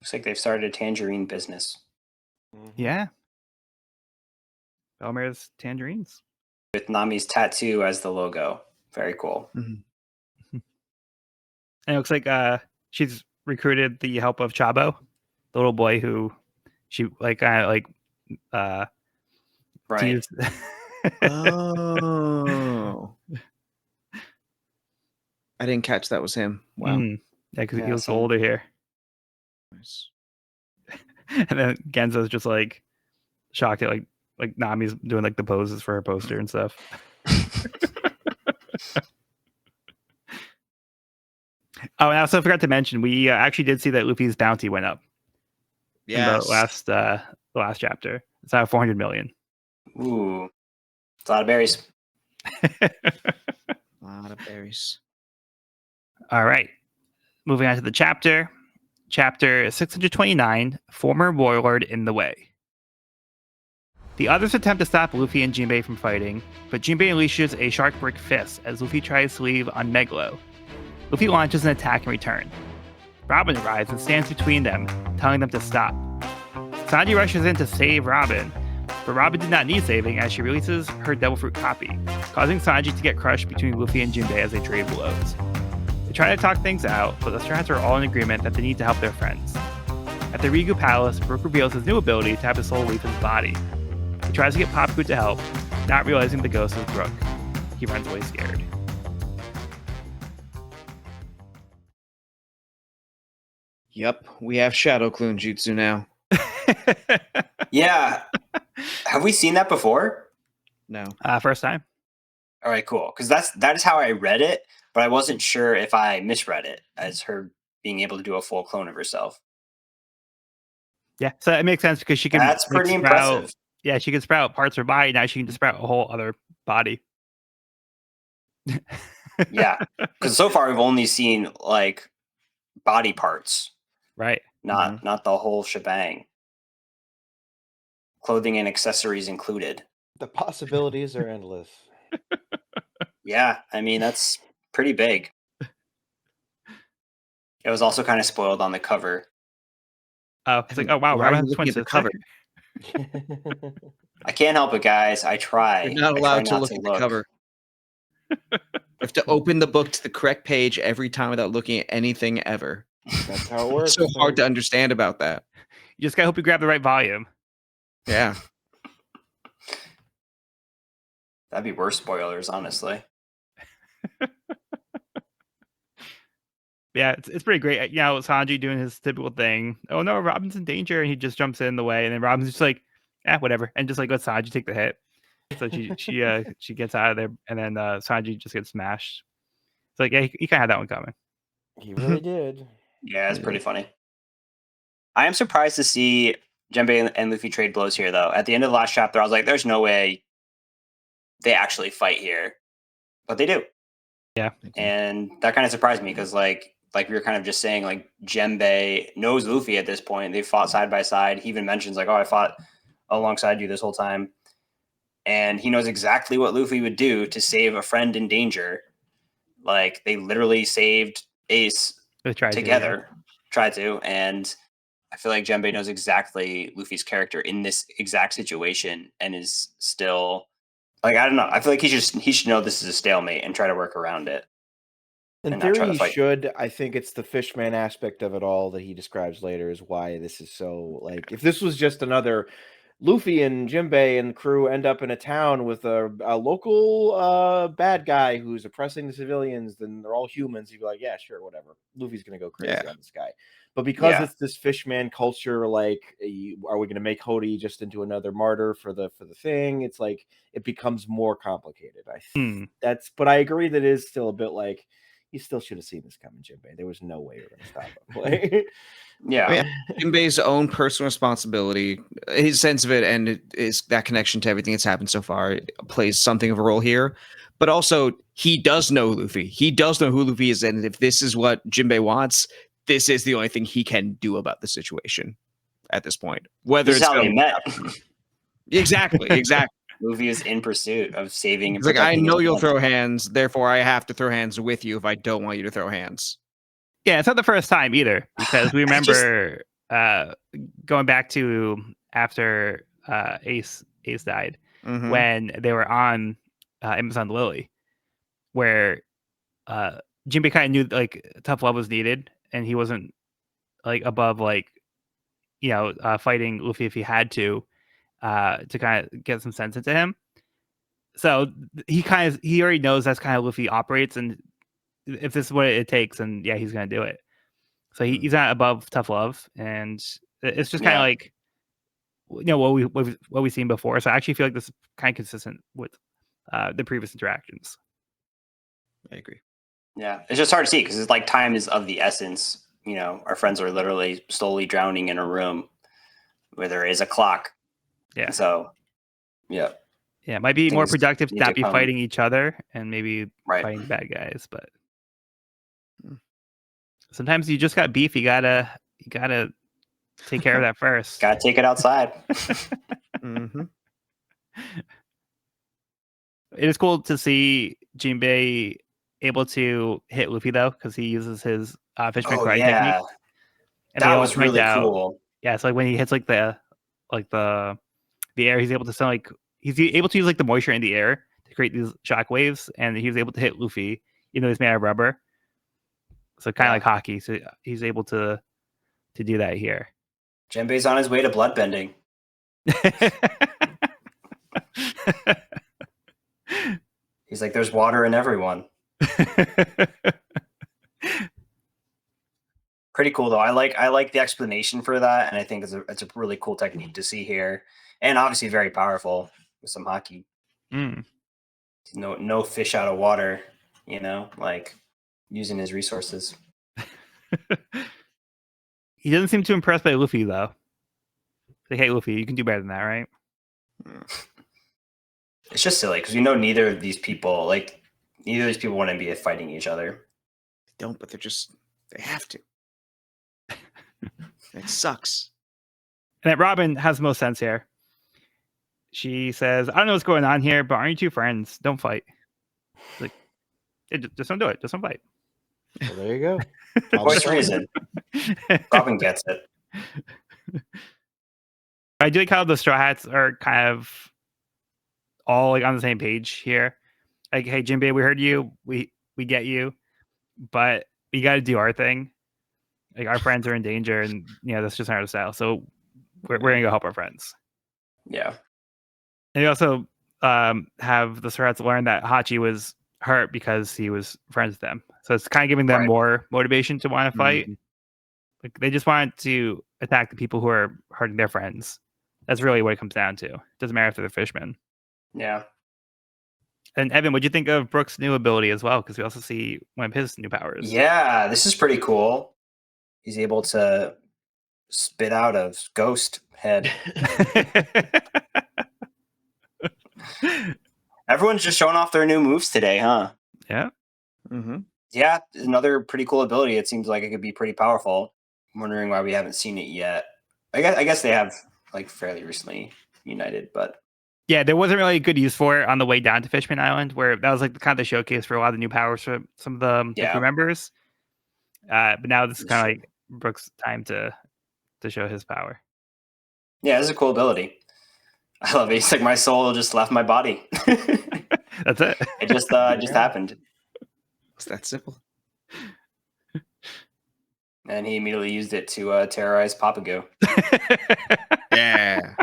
S3: Looks like they've started a tangerine business.
S1: Yeah. Belmer's tangerines.
S3: With Nami's tattoo as the logo. Very cool.
S4: Mm-hmm.
S1: And it looks like she's recruited the help of Chabo, the little boy who she
S3: Right.
S4: Oh. I didn't catch that was him. Wow.
S1: Yeah, because he looks
S3: so-
S1: older here.
S4: Nice.
S1: And then Genzo's just like shocked at like Nami's doing like the poses for her poster and stuff. Oh, and I also forgot to mention, we actually did see that Luffy's bounty went up in
S4: Yes.
S1: the last chapter. It's now 400 million.
S3: Ooh. It's a lot of berries.
S4: A lot of berries.
S1: All right. Moving on to the chapter. Chapter 629, Former Warlord in the Way. The others attempt to stop Luffy and Jinbei from fighting, but Jinbei unleashes a shark brick fist as Luffy tries to leave on Megalo. Luffy launches an attack in return. Robin arrives and stands between them, telling them to stop. Sanji rushes in to save Robin, but Robin did not need saving as she releases her Devil Fruit copy, causing Sanji to get crushed between Luffy and Jinbei as they trade blows. They try to talk things out, but the Strats are all in agreement that they need to help their friends. At the Rigu Palace, Brook reveals his new ability to have his soul leave his body. He tries to get Popgood to help, not realizing the ghost is Brook. He runs away scared.
S4: Yep, we have Shadow Clone Jutsu now.
S3: Yeah. Have we seen that before?
S4: No.
S1: First time.
S3: All right, cool. Because that is how I read it, but I wasn't sure if I misread it as her being able to do a full clone of herself.
S1: Yeah, so it makes sense because she can.
S3: That's pretty impressive.
S1: Yeah, she can sprout parts of her body. Now she can just sprout a whole other body.
S3: Yeah, because so far we've only seen like body parts,
S1: right?
S3: Not the whole shebang. Clothing and accessories included.
S2: The possibilities are endless.
S3: Yeah, I mean that's pretty big. It was also kind of spoiled on the cover.
S1: Oh, it's like, oh wow,
S4: Why are
S1: Robin
S4: you
S1: has
S4: looking
S1: twin
S4: at the cover?
S1: sister.
S3: I can't help it, guys. I try.
S4: You're not
S3: I try
S4: allowed to
S3: not
S4: look at the cover. You have to open the book to the correct page every time without looking at anything ever.
S2: That's how it works.
S4: It's so hard to understand about that.
S1: You just gotta hope you grab the right volume.
S4: Yeah.
S3: That'd be worse spoilers, honestly.
S1: Yeah, it's pretty great. You know, Sanji doing his typical thing. Oh no, Robin's in danger, and he just jumps in the way, and then Robin's just like, whatever, and just like lets Sanji take the hit. So she gets out of there, and then Sanji just gets smashed. It's like, yeah, he kind of had that one coming.
S2: He really did.
S3: Yeah, it's pretty funny. I am surprised to see Jinbei and Luffy trade blows here, though. At the end of the last chapter, I was like, there's no way they actually fight here. But they do.
S1: Yeah.
S3: And that kind of surprised me because, like we were kind of just saying, like, Jinbei knows Luffy at this point. They fought side by side. He even mentions, like, oh, I fought alongside you this whole time. And he knows exactly what Luffy would do to save a friend in danger. Like, they literally saved Ace together. Tried to. And I feel like Jinbei knows exactly Luffy's character in this exact situation and is still, like, I don't know. I feel like he should know this is a stalemate and try to work around it.
S2: In theory, he should. I think it's the fishman aspect of it all that he describes later is why this is so, like, if this was just another Luffy and Jinbei and crew end up in a town with a local bad guy who's oppressing the civilians, then they're all humans. You'd be like, yeah, sure, whatever. Luffy's going to go crazy on this guy. But because it's this fishman culture, like, are we going to make Hody just into another martyr for the thing? It's like, it becomes more complicated. But I agree that it is still a bit like, you still should have seen this coming, Jinbei. There was no way you're going to stop him.
S3: Yeah.
S4: Jinbei's own personal responsibility, his sense of it, and it is that connection to everything that's happened so far plays something of a role here. But also, he does know Luffy. He does know who Luffy is, and if this is what Jinbei wants, this is the only thing he can do about the situation at this point. Whether
S3: this is how they met.
S4: Exactly.
S3: Luffy is in pursuit of saving.
S4: It's like, I know you'll throw hands, therefore I have to throw hands with you if I don't want you to throw hands.
S1: Yeah, it's not the first time either, because we remember going back to after Ace died, when they were on Amazon Lily, where Jinbei kind of knew like tough love was needed, and he wasn't like above like fighting Luffy if he had to kind of get some sense into him. So he already knows that's kind of Luffy operates, and if this is what it takes, then yeah, he's gonna do it. So he's not above tough love, and it's just kind of like what we've seen before. So I actually feel like this is kind of consistent with the previous interactions.
S4: I agree.
S3: Yeah, it's just hard to see because it's like time is of the essence. You know, our friends are literally slowly drowning in a room where there is a clock.
S1: Yeah.
S3: So, yeah.
S1: Yeah, it might be more
S3: Things
S1: productive to
S3: need
S1: not
S3: to
S1: be
S3: come.
S1: fighting each other and maybe
S3: Right.
S1: fighting the bad guys, but sometimes you just got beef. You gotta take care of that first.
S3: Gotta take it outside.
S4: Mm-hmm.
S1: It is cool to see Jinbei able to hit Luffy though, because he uses his Fishman
S3: Oh
S1: karate technique.
S3: yeah,
S1: And they
S3: that
S1: all
S3: was
S1: point
S3: really
S1: out,
S3: cool.
S1: yeah, so like when he hits like the air, he's able to sound like he's able to use like the moisture in the air to create these shock waves, and he was able to hit Luffy, even though he's made out of rubber. So kind of
S3: Yeah.
S1: like hockey. So he's able to do that here.
S3: Jinbei's on his way to bloodbending. He's like, there's water in everyone. Pretty cool though. I like the explanation for that, and I think it's a really cool technique to see here, and obviously very powerful with some hockey.
S1: Mm.
S3: No fish out of water, like using his resources.
S1: He doesn't seem too impressed by Luffy though. Like, hey Luffy, you can do better than that, right?
S3: It's just silly because we know neither of these people want to be fighting each other.
S4: They don't, but they have to. It sucks.
S1: And that Robin has the most sense here. She says, I don't know what's going on here, but aren't you two friends? Don't fight. It's like, hey, just don't do it. Just don't fight.
S2: Well, there you go.
S3: Voice reason. Robin gets it.
S1: I do like how the Straw Hats are kind of all like on the same page here. Like, hey Jinbei, we heard you. We get you, but we got to do our thing. Like our friends are in danger, and that's just not our style. So we're gonna go help our friends.
S3: Yeah.
S1: And you also have the Straw Hats learn that Hachi was hurt because he was friends with them. So it's kind of giving them
S3: Right.
S1: more motivation to want to fight.
S4: Mhm.
S1: Like they just want to attack the people who are hurting their friends. That's really what it comes down to. It doesn't matter if they're the fishmen.
S3: Yeah.
S1: And Evan, what'd you think of Brooks' new ability as well? Because we also see one of his new powers.
S3: Yeah, this is pretty cool. He's able to spit out a ghost head. Everyone's just showing off their new moves today, huh?
S1: Yeah.
S4: Mm-hmm.
S3: Yeah, another pretty cool ability. It seems like it could be pretty powerful. I'm wondering why we haven't seen it yet. I guess they have like fairly recently united, but
S1: Yeah, there wasn't really a good use for it on the way down to Fishman Island, where that was like kind of the showcase for a lot of the new powers for some of the crew members. But now this is kind of like Brooks' time to show his power.
S3: Yeah, this is a cool ability. I love it. It's like my soul just left my body.
S1: That's it.
S3: It just happened.
S4: It's that simple.
S3: And he immediately used it to terrorize Papago.
S4: Yeah.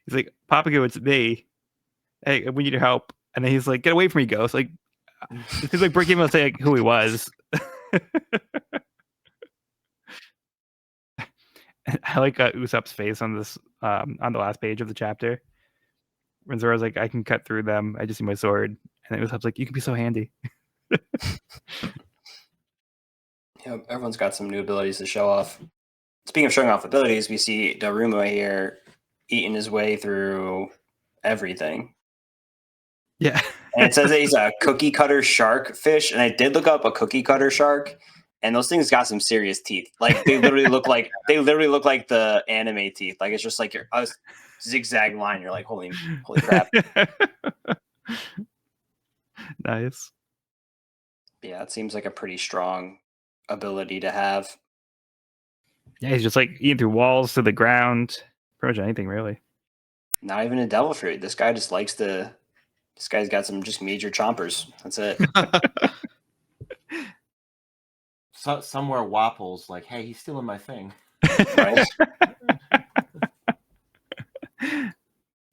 S1: He's like, Papago, it's me. Hey, we need your help. And then he's like, get away from me, Ghost. Like, it seems like Brook even say like, who he was. I like Usopp's face on this on the last page of the chapter. When Zoro's like, I can cut through them. I just need my sword. And then Usopp's like, you can be so handy.
S3: Yeah, everyone's got some new abilities to show off. Speaking of showing off abilities, we see Daruma here eating his way through everything.
S1: Yeah.
S3: And it says that he's a cookie cutter shark fish. And I did look up a cookie cutter shark, and those things got some serious teeth. Like they literally look like the anime teeth. Like it's just like a zigzag line. You're like, holy crap.
S1: Nice.
S3: Yeah, it seems like a pretty strong ability to have.
S1: Yeah, he's just like eating through walls to the ground. Pretty much anything, really.
S3: Not even a devil fruit. This guy just likes to. This guy's got some just major chompers. That's it.
S2: Somewhere Wapple's like, hey, he's stealing my thing.
S3: Right?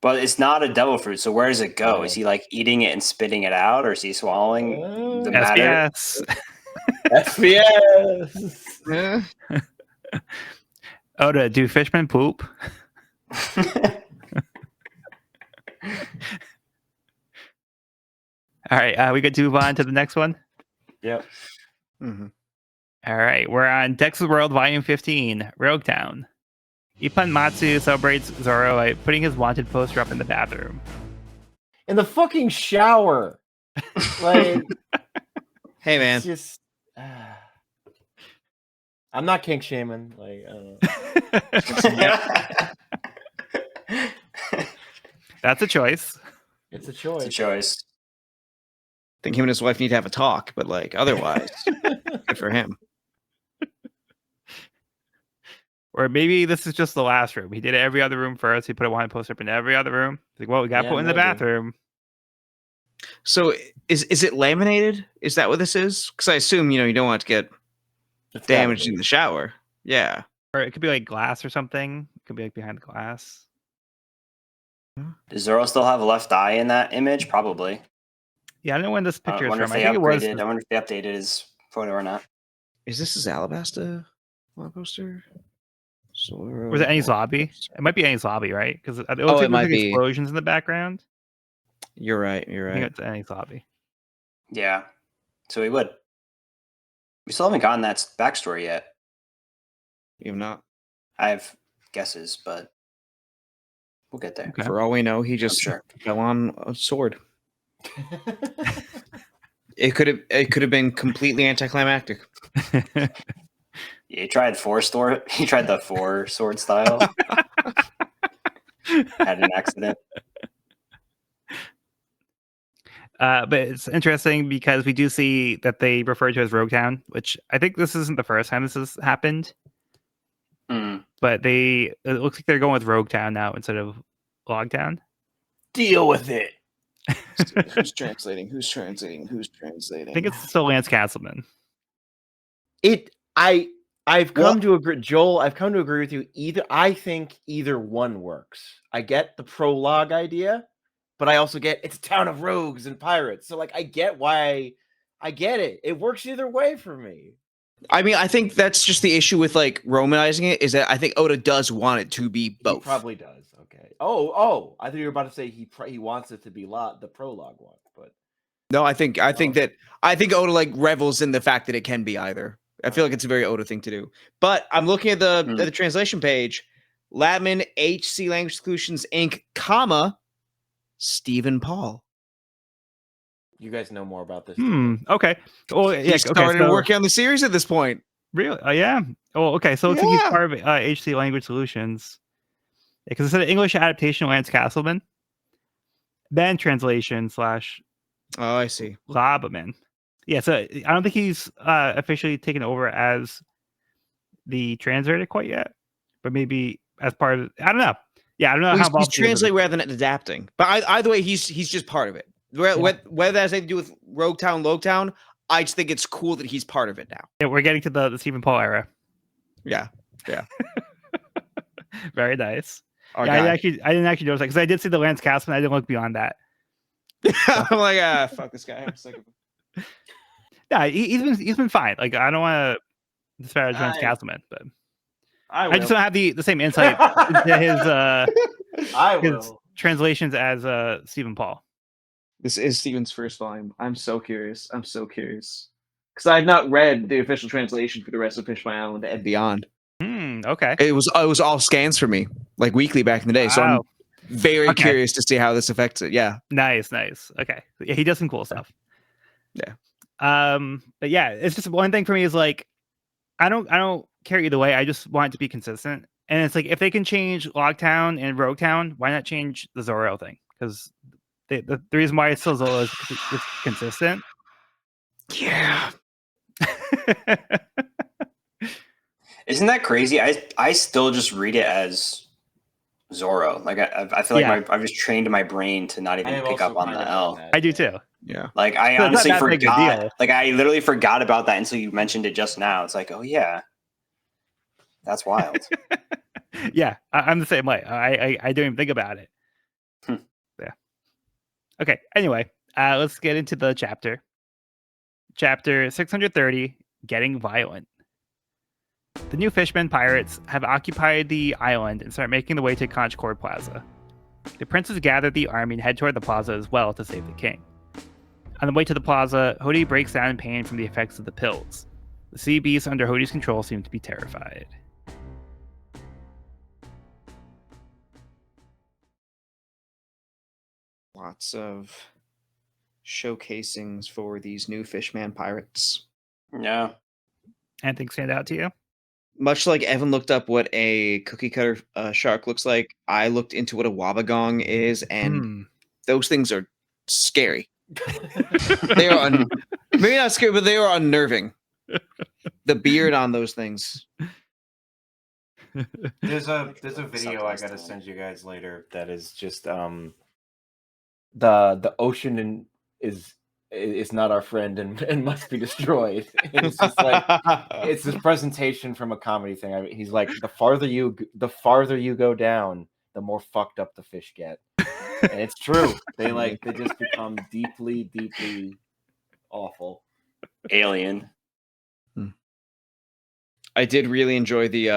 S3: But it's not a devil fruit, so where does it go? Is he like eating it and spitting it out, or is he swallowing the matter?
S2: SBS.
S1: Oda, do fishmen poop? All right, we good to move on to the next one?
S2: Yep.
S4: Mm-hmm.
S1: All right, we're on Texas World Volume 15, Rogue Town. Ippon Matsu celebrates Zoro by putting his wanted poster up in the bathroom.
S2: In the fucking shower. Like,
S4: Hey, man.
S2: it's just. I'm not kink shaming. Like, I don't know.
S1: That's a choice.
S2: It's a choice.
S3: It's a choice.
S4: I think him and his wife need to have a talk, but like otherwise, good for him.
S1: Or maybe this is just the last room. He did it every other room first. He put a wanted poster up in every other room. He's like, well, we got to
S2: Yeah,
S1: put it in the
S2: maybe.
S1: bathroom.
S4: So is it laminated? Is that what this is? Because I assume you don't want it to get
S2: It's gotta
S4: damaged
S2: be.
S4: in the shower. Yeah.
S1: Or it could be like glass or something. It could be like behind the glass.
S3: Does Zoro still have a left eye in that image? Probably.
S1: Yeah, I don't know when this
S3: I
S1: picture is
S3: wonder
S1: from.
S3: if
S1: I
S3: they
S1: think it was.
S3: upgraded. I wonder if they updated his photo or not.
S4: Is this his Alabasta wall poster? Zoro
S1: Was it Annie's
S4: wall
S1: lobby?
S4: poster.
S1: It might be Annie's lobby, right? Because it looks
S4: it
S1: like there's
S4: might
S1: like
S4: be.
S1: explosions in the background.
S4: You're right. You're
S1: I think
S4: right.
S1: it's Annie's lobby.
S3: Yeah. So we would. We still haven't gotten that backstory yet.
S4: You have not.
S3: I have guesses, but we'll get there.
S1: Okay.
S4: For all we know, he just
S3: sure.
S4: fell on a sword. It could have been completely anticlimactic.
S3: Yeah, he tried He tried the 4 sword style. Had an accident.
S1: But it's interesting because we do see that they refer to as Rogue Town, which I think this isn't the first time this has happened.
S3: Mm.
S1: But it looks like they're going with Rogue Town now instead of Log Town.
S2: Deal with it.
S4: Who's translating? Who's translating? Who's translating?
S1: I think it's still Lance Castleman.
S2: I've come to agree, Joel. I've come to agree with you. I think either one works. I get the prologue idea, but I also get it's a town of rogues and pirates. So like, I get why. I get it. It works either way for me.
S4: I mean, I think that's just the issue with like romanizing it is that I think Oda does want it to be both.
S2: He probably does. Okay. Oh! I thought you were about to say he wants it to be the prologue one, but
S4: No, I think Oda like revels in the fact that it can be either. I feel like it's a very Oda thing to do. But I'm looking at the translation page. Latman HC Language Solutions Inc., comma, Stephen Paul.
S2: you guys know more about this.
S1: Okay. Well, yeah.
S4: He started working on the series at this point.
S1: Really? Yeah. Oh, okay. So it looks like he's part of HC Language Solutions. Because it said English adaptation Lance Castleman. Then translation /
S4: Oh, I see.
S1: Labaman. Yeah, so I don't think he's officially taken over as the translator quite yet, but maybe as part of. I don't know. Yeah, I don't know how
S4: He's translating rather than adapting. But either way, he's just part of it. Whether that has anything to do with Rogue Town, Logue Town, I just think it's cool that he's part of it now.
S1: Yeah, we're getting to the Stephen Paul era.
S4: Yeah.
S1: Very nice.
S4: Our
S1: Yeah, I
S4: guy.
S1: didn't actually notice that because I did see the Lance Castleman. I didn't look beyond that.
S4: I'm like, fuck this guy. I'm sick of him.
S1: Yeah, he's been fine. Like I don't want to disparage Lance Castleman, but I just don't have the same insight into his translations as Stephen Paul.
S4: This is Stephen's first volume. I'm so curious. Because I've not read the official translation for the rest of Fishman Island and beyond.
S1: Okay.
S4: It was all scans for me, like weekly back in the day. So I'm very curious to see how this affects it. Yeah.
S1: Nice. Okay. Yeah, he does some cool stuff.
S4: Yeah.
S1: But yeah, it's just one thing for me is like, I don't care either way. I just want it to be consistent. And it's like if they can change Logtown and Rogue Town, why not change the Zoro thing? Because the reason why it's still Zoro is it's consistent.
S4: Yeah.
S3: Isn't that crazy? I still just read it as Zoro. Like I feel like I've just trained my brain to not even pick up on the L.
S1: I do too.
S4: Yeah.
S3: Like I honestly forgot. Like I literally forgot about that until you mentioned it just now. It's like, oh yeah, that's wild.
S1: Yeah, I'm the same way. I don't even think about it. Yeah. Okay. Anyway, let's get into the chapter. Chapter 630, Getting Violent. The new Fishmen pirates have occupied the island and start making the way to Conchcorde Plaza. The princes gather the army and head toward the plaza as well to save the king. On the way to the plaza, Hody breaks down in pain from the effects of the pills. The sea beasts under Hody's control seem to be terrified.
S4: Lots of showcasings for these new Fishman pirates.
S3: Yeah.
S1: Anything stand out to you?
S4: Much like Evan looked up what a cookie cutter shark looks like, I looked into what a wabagong is, and those things are scary. They are maybe not scary, but they are unnerving. The beard on those things.
S2: There's a video I gotta send you guys later that is just the ocean is not our friend and must be destroyed. And it's just like it's this presentation from a comedy thing. I mean, he's like, the farther you go down, the more fucked up the fish get. And it's true. They just become deeply awful.
S3: Alien.
S4: I did really enjoy the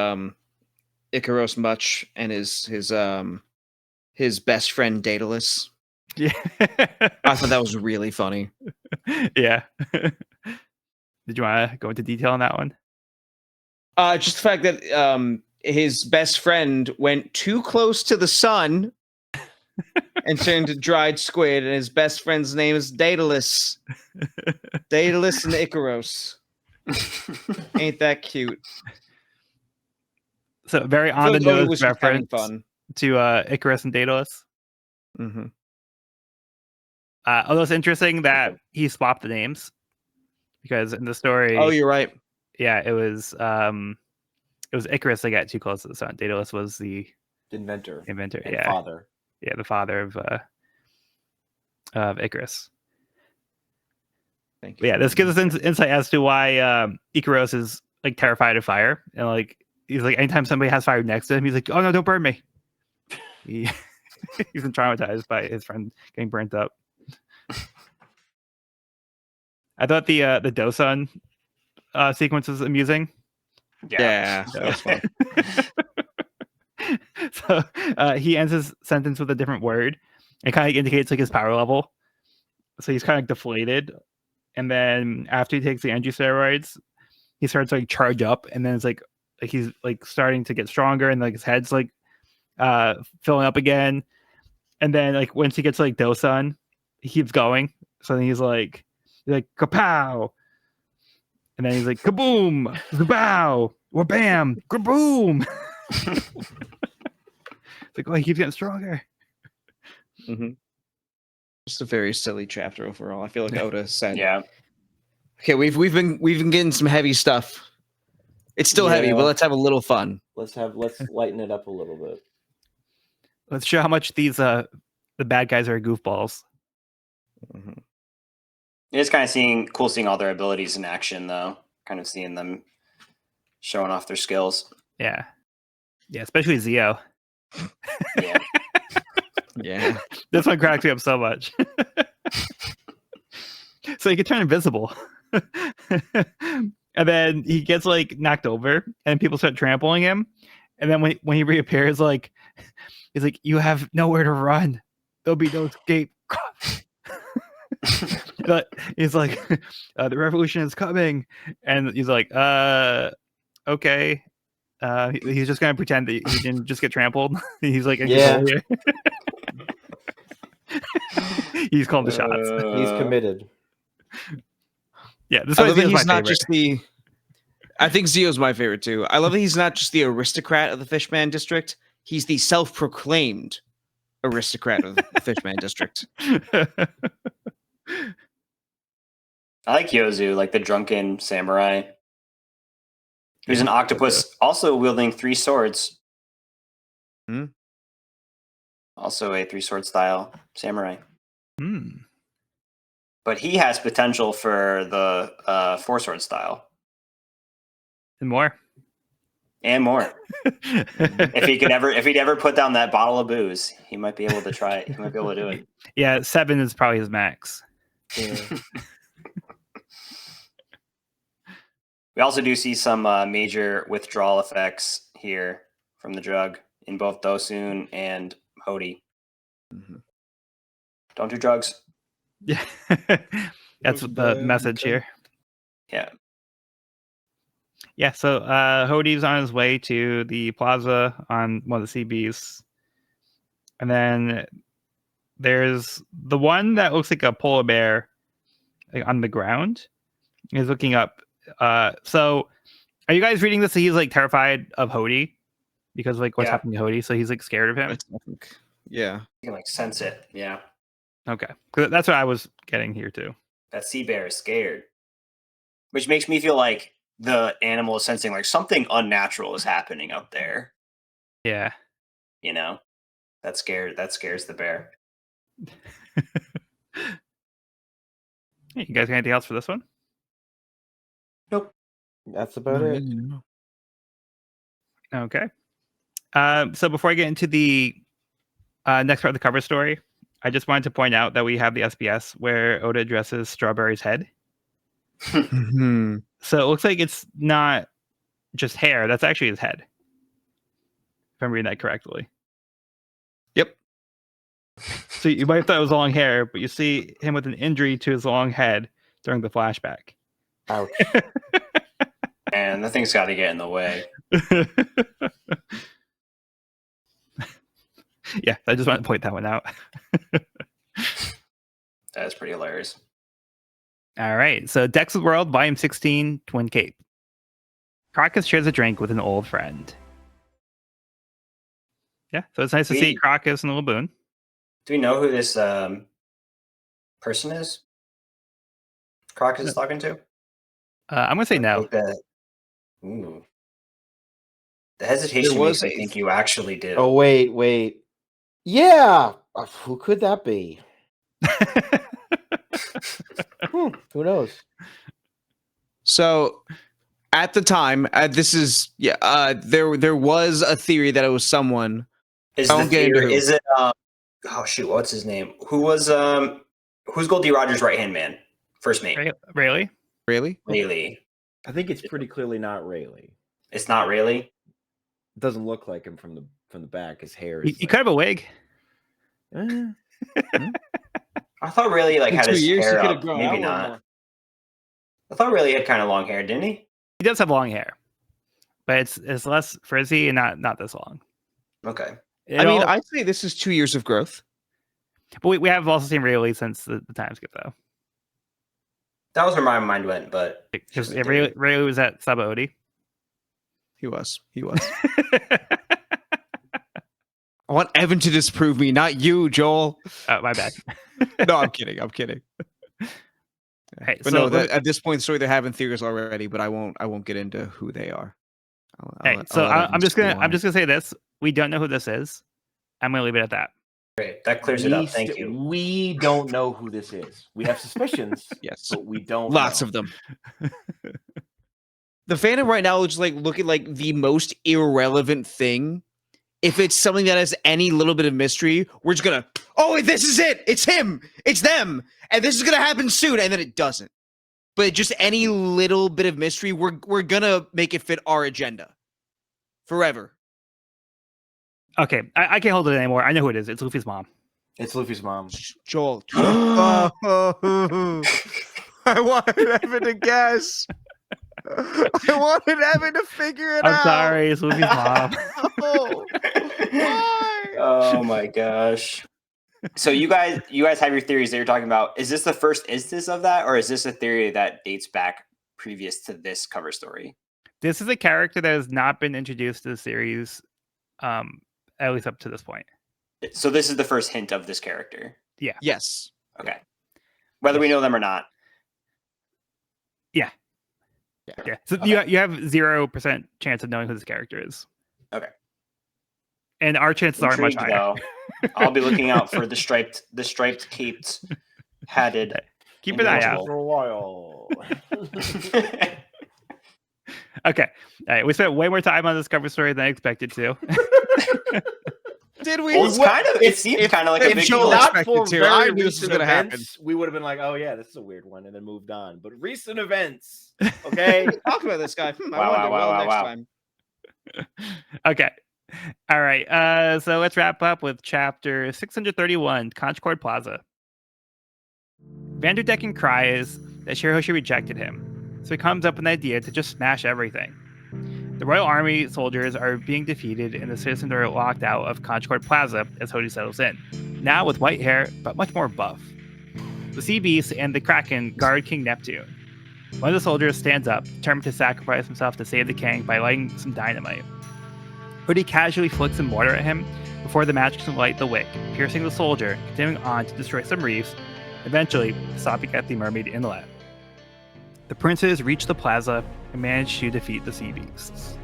S4: Icaros much and his best friend Daedalus.
S1: Yeah.
S4: I thought that was really funny.
S1: Yeah. Did you want to go into detail on that one?
S4: Just the fact that his best friend went too close to the sun and turned to dried squid, and his best friend's name is Daedalus. Daedalus and Icaros. Ain't that cute?
S1: So very on the nose reference
S4: fun.
S1: to Icarus and Daedalus.
S4: Mm-hmm.
S1: Although it's interesting that he swapped the names, because in the story,
S4: Oh, you're right.
S1: Yeah, it was Icarus that got too close to the sun. Daedalus was the
S2: inventor and
S1: yeah,
S2: father.
S1: Yeah, the father of Icarus.
S4: Thank you.
S1: Yeah, this gives us insight as to why Icarus is like terrified of fire, and like he's like, anytime somebody has fire next to him, he's like, "Oh no, don't burn me." He's been traumatized by his friend getting burnt up. I thought the Dosun sequence was amusing.
S4: Yeah, that was fun.
S1: So he ends his sentence with a different word. It kind of indicates like his power level. So he's kind of deflated, and then after he takes the energy steroids, he starts to like charge up, and then it's like he's like starting to get stronger, and like his head's like filling up again, and then like once he gets like Dosun, he keeps going. So then he's like kapow, and then he's like kaboom, kabow, or bam, kaboom. It's like, oh, he keeps getting stronger.
S4: Mm-hmm. Just a very silly chapter overall. I feel like Oda said,
S3: Yeah.
S4: Okay, we've been getting some heavy stuff. It's still heavy, but let's have a little fun.
S2: Let's lighten it up a little bit.
S1: Let's show how much these the bad guys are goofballs.
S4: Mm-hmm.
S3: It's kind of cool seeing all their abilities in action, though. Kind of seeing them showing off their skills.
S1: Yeah, especially Zio.
S3: Yeah.
S4: Yeah.
S1: This one cracks me up so much. So he can turn invisible. And then he gets like knocked over and people start trampling him. And then when he reappears, like he's like, you have nowhere to run. There'll be no escape. But he's like, the revolution is coming. And he's like, okay. He's just gonna pretend that he didn't just get trampled. He's like,
S2: yeah.
S1: He's called the shots.
S2: He's committed.
S1: Yeah, this
S4: I love that
S1: is
S4: he's
S1: my
S4: not just the. I think Zio's my favorite too. I love that he's not just the aristocrat of the Fishman District. He's the self-proclaimed aristocrat of the Fishman District.
S3: I like Yozu, like the drunken samurai. Who's an octopus, also wielding 3 swords.
S4: Hmm?
S3: Also a 3-sword style samurai.
S1: Hmm.
S3: But he has potential for the 4-sword style.
S1: And more.
S3: And more. If he'd ever put down that bottle of booze, he might be able to try it. He might be able to do it.
S1: Yeah, 7 is probably his max.
S2: Yeah.
S3: We also do see some major withdrawal effects here from the drug in both Dosun and Hody.
S4: Mm-hmm.
S3: Don't do drugs.
S1: Yeah. That's the message here.
S3: Yeah.
S1: Yeah, so Hody's on his way to the plaza on one of the CBs. And then there's the one that looks like a polar bear like, on the ground. He's looking up. So are you guys reading this? He's like terrified of Hody because like what's
S3: Yeah.
S1: happening to Hody, so he's like scared of him.
S4: I think, yeah.
S3: You can like sense it. Yeah.
S1: Okay, 'cause that's what I was getting here too.
S3: That sea bear is scared. Which makes me feel like the animal is sensing like something unnatural is happening up there.
S1: Yeah.
S3: You know? That scares the bear.
S1: You guys got anything else for this one?
S3: Nope.
S2: That's about
S4: Not
S2: it.
S4: really, no.
S1: Okay. So before I get into the next part of the cover story, I just wanted to point out that we have the SBS where Oda addresses Strawberry's head.
S4: Mhm.
S1: So it looks like it's not just hair. That's actually his head. If I'm reading that correctly.
S4: Yep.
S1: So you might have thought it was long hair, but you see him with an injury to his long head during the flashback.
S2: Ouch.
S3: And the thing's got to get in the way.
S1: Yeah, I just want to point that one out.
S3: That's pretty hilarious.
S1: All right, so Dex's World, Volume 16, Twin Cape. Crocus shares a drink with an old friend. Yeah, so it's nice to see Crocus and the Laboon.
S3: Do we know who this person is? Crocus is talking to?
S1: I'm going to say no.
S3: Ooh. The hesitation makes me think you actually did.
S2: Oh, wait. Yeah. Who could that be? Who knows?
S4: So at the time, there was a theory that it was someone.
S3: Is it oh shoot, what's his name? Who's Goldie Rogers' right hand man? First mate.
S1: Really?
S3: Rayleigh.
S2: I think it's pretty clearly not Rayleigh.
S3: It's not Rayleigh?
S2: It doesn't look like him from the back. His hair
S1: He
S2: is
S1: could have a wig.
S3: I thought Rayleigh like had his hair up. Maybe not. More. I thought Rayleigh had kind of long hair, didn't he?
S1: He does have long hair, but it's less frizzy and not this long.
S3: Okay.
S4: I'd say this is 2 years of growth.
S1: But we have also seen Rayleigh since the time skip though.
S3: That was where my mind went, but
S1: because Rayleigh was at Saba Odi.
S4: He was. I want Evan to disprove me, not you, Joel.
S1: Oh, my bad.
S4: No, I'm kidding.
S1: Hey,
S4: but
S1: so
S4: at this point in the story, they're having theories already, but I won't get into who they are.
S1: I'm just gonna say this. We don't know who this is. I'm gonna leave it at that.
S3: Great. That clears it up. Thank you.
S2: We don't know who this is. We have suspicions,
S4: yes,
S2: but we don't.
S4: Lots of them. The fandom right now is like looking like the most irrelevant thing. If it's something that has any little bit of mystery, we're just gonna, this is it. It's him. It's them. And this is gonna happen soon. And then it doesn't. But just any little bit of mystery, we're gonna make it fit our agenda. Forever.
S1: Okay, I can't hold it anymore. I know who it is. It's Luffy's mom.
S2: It's Luffy's mom.
S4: Joel. I wanted Evan to guess. I wanted Evan to figure it out.
S1: I'm sorry, it's Luffy's mom.
S4: Why?
S3: Oh my gosh. So you guys have your theories that you're talking about. Is this the first instance of that, or is this a theory that dates back previous to this cover story?
S1: This is a character that has not been introduced to the series, at least up to this point.
S3: So this is the first hint of this character?
S1: Yeah.
S4: Yes.
S3: Okay. Whether we know them or not.
S1: Yeah. So okay. you have 0% chance of knowing who this character is.
S3: Okay.
S1: And our chances aren't much higher.
S3: I'll be looking out for the striped caped, hatted.
S1: Keep an eye out
S2: for a while.
S1: Okay. All right. We spent way more time on this cover story than I expected to.
S4: Did we?
S3: Well, it seemed kind of like a big deal.
S2: Not for
S4: I knew this was going to happen.
S2: We would have been like, oh yeah, this is a weird one, and then moved on. But recent events, okay?
S4: Talk about this guy. Next time.
S1: Okay. All right. So let's wrap up with chapter 631, Conchcorde Plaza. Vanderdecken cries that Shirahoshi rejected him, so he comes up with an idea to just smash everything. The Royal Army soldiers are being defeated, and the citizens are locked out of Conchcorde Plaza as Hody settles in. now with white hair, but much more buff. The sea beast and the kraken guard King Neptune. One of the soldiers stands up, determined to sacrifice himself to save the king by lighting some dynamite. Hoodie casually flicks some water at him before the match can light the wick, piercing the soldier, continuing on to destroy some reefs, eventually stopping at the mermaid inlet. The princes reach the plaza and manage to defeat the sea beasts.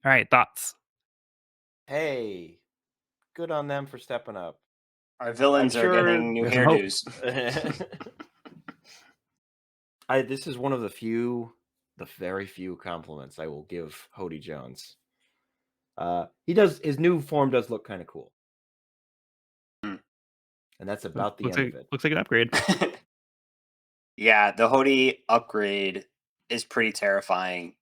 S1: All right, thoughts?
S2: Hey, good on them for stepping up.
S3: Our villains
S2: I'm
S3: are
S2: sure
S3: getting new
S1: there's some hope.
S3: hairdos.
S2: This is one of the very few compliments I will give Hody Jones. His new form does look kind of cool. And that's about the end of it.
S1: Looks like an upgrade.
S3: Yeah, the Hody upgrade is pretty terrifying.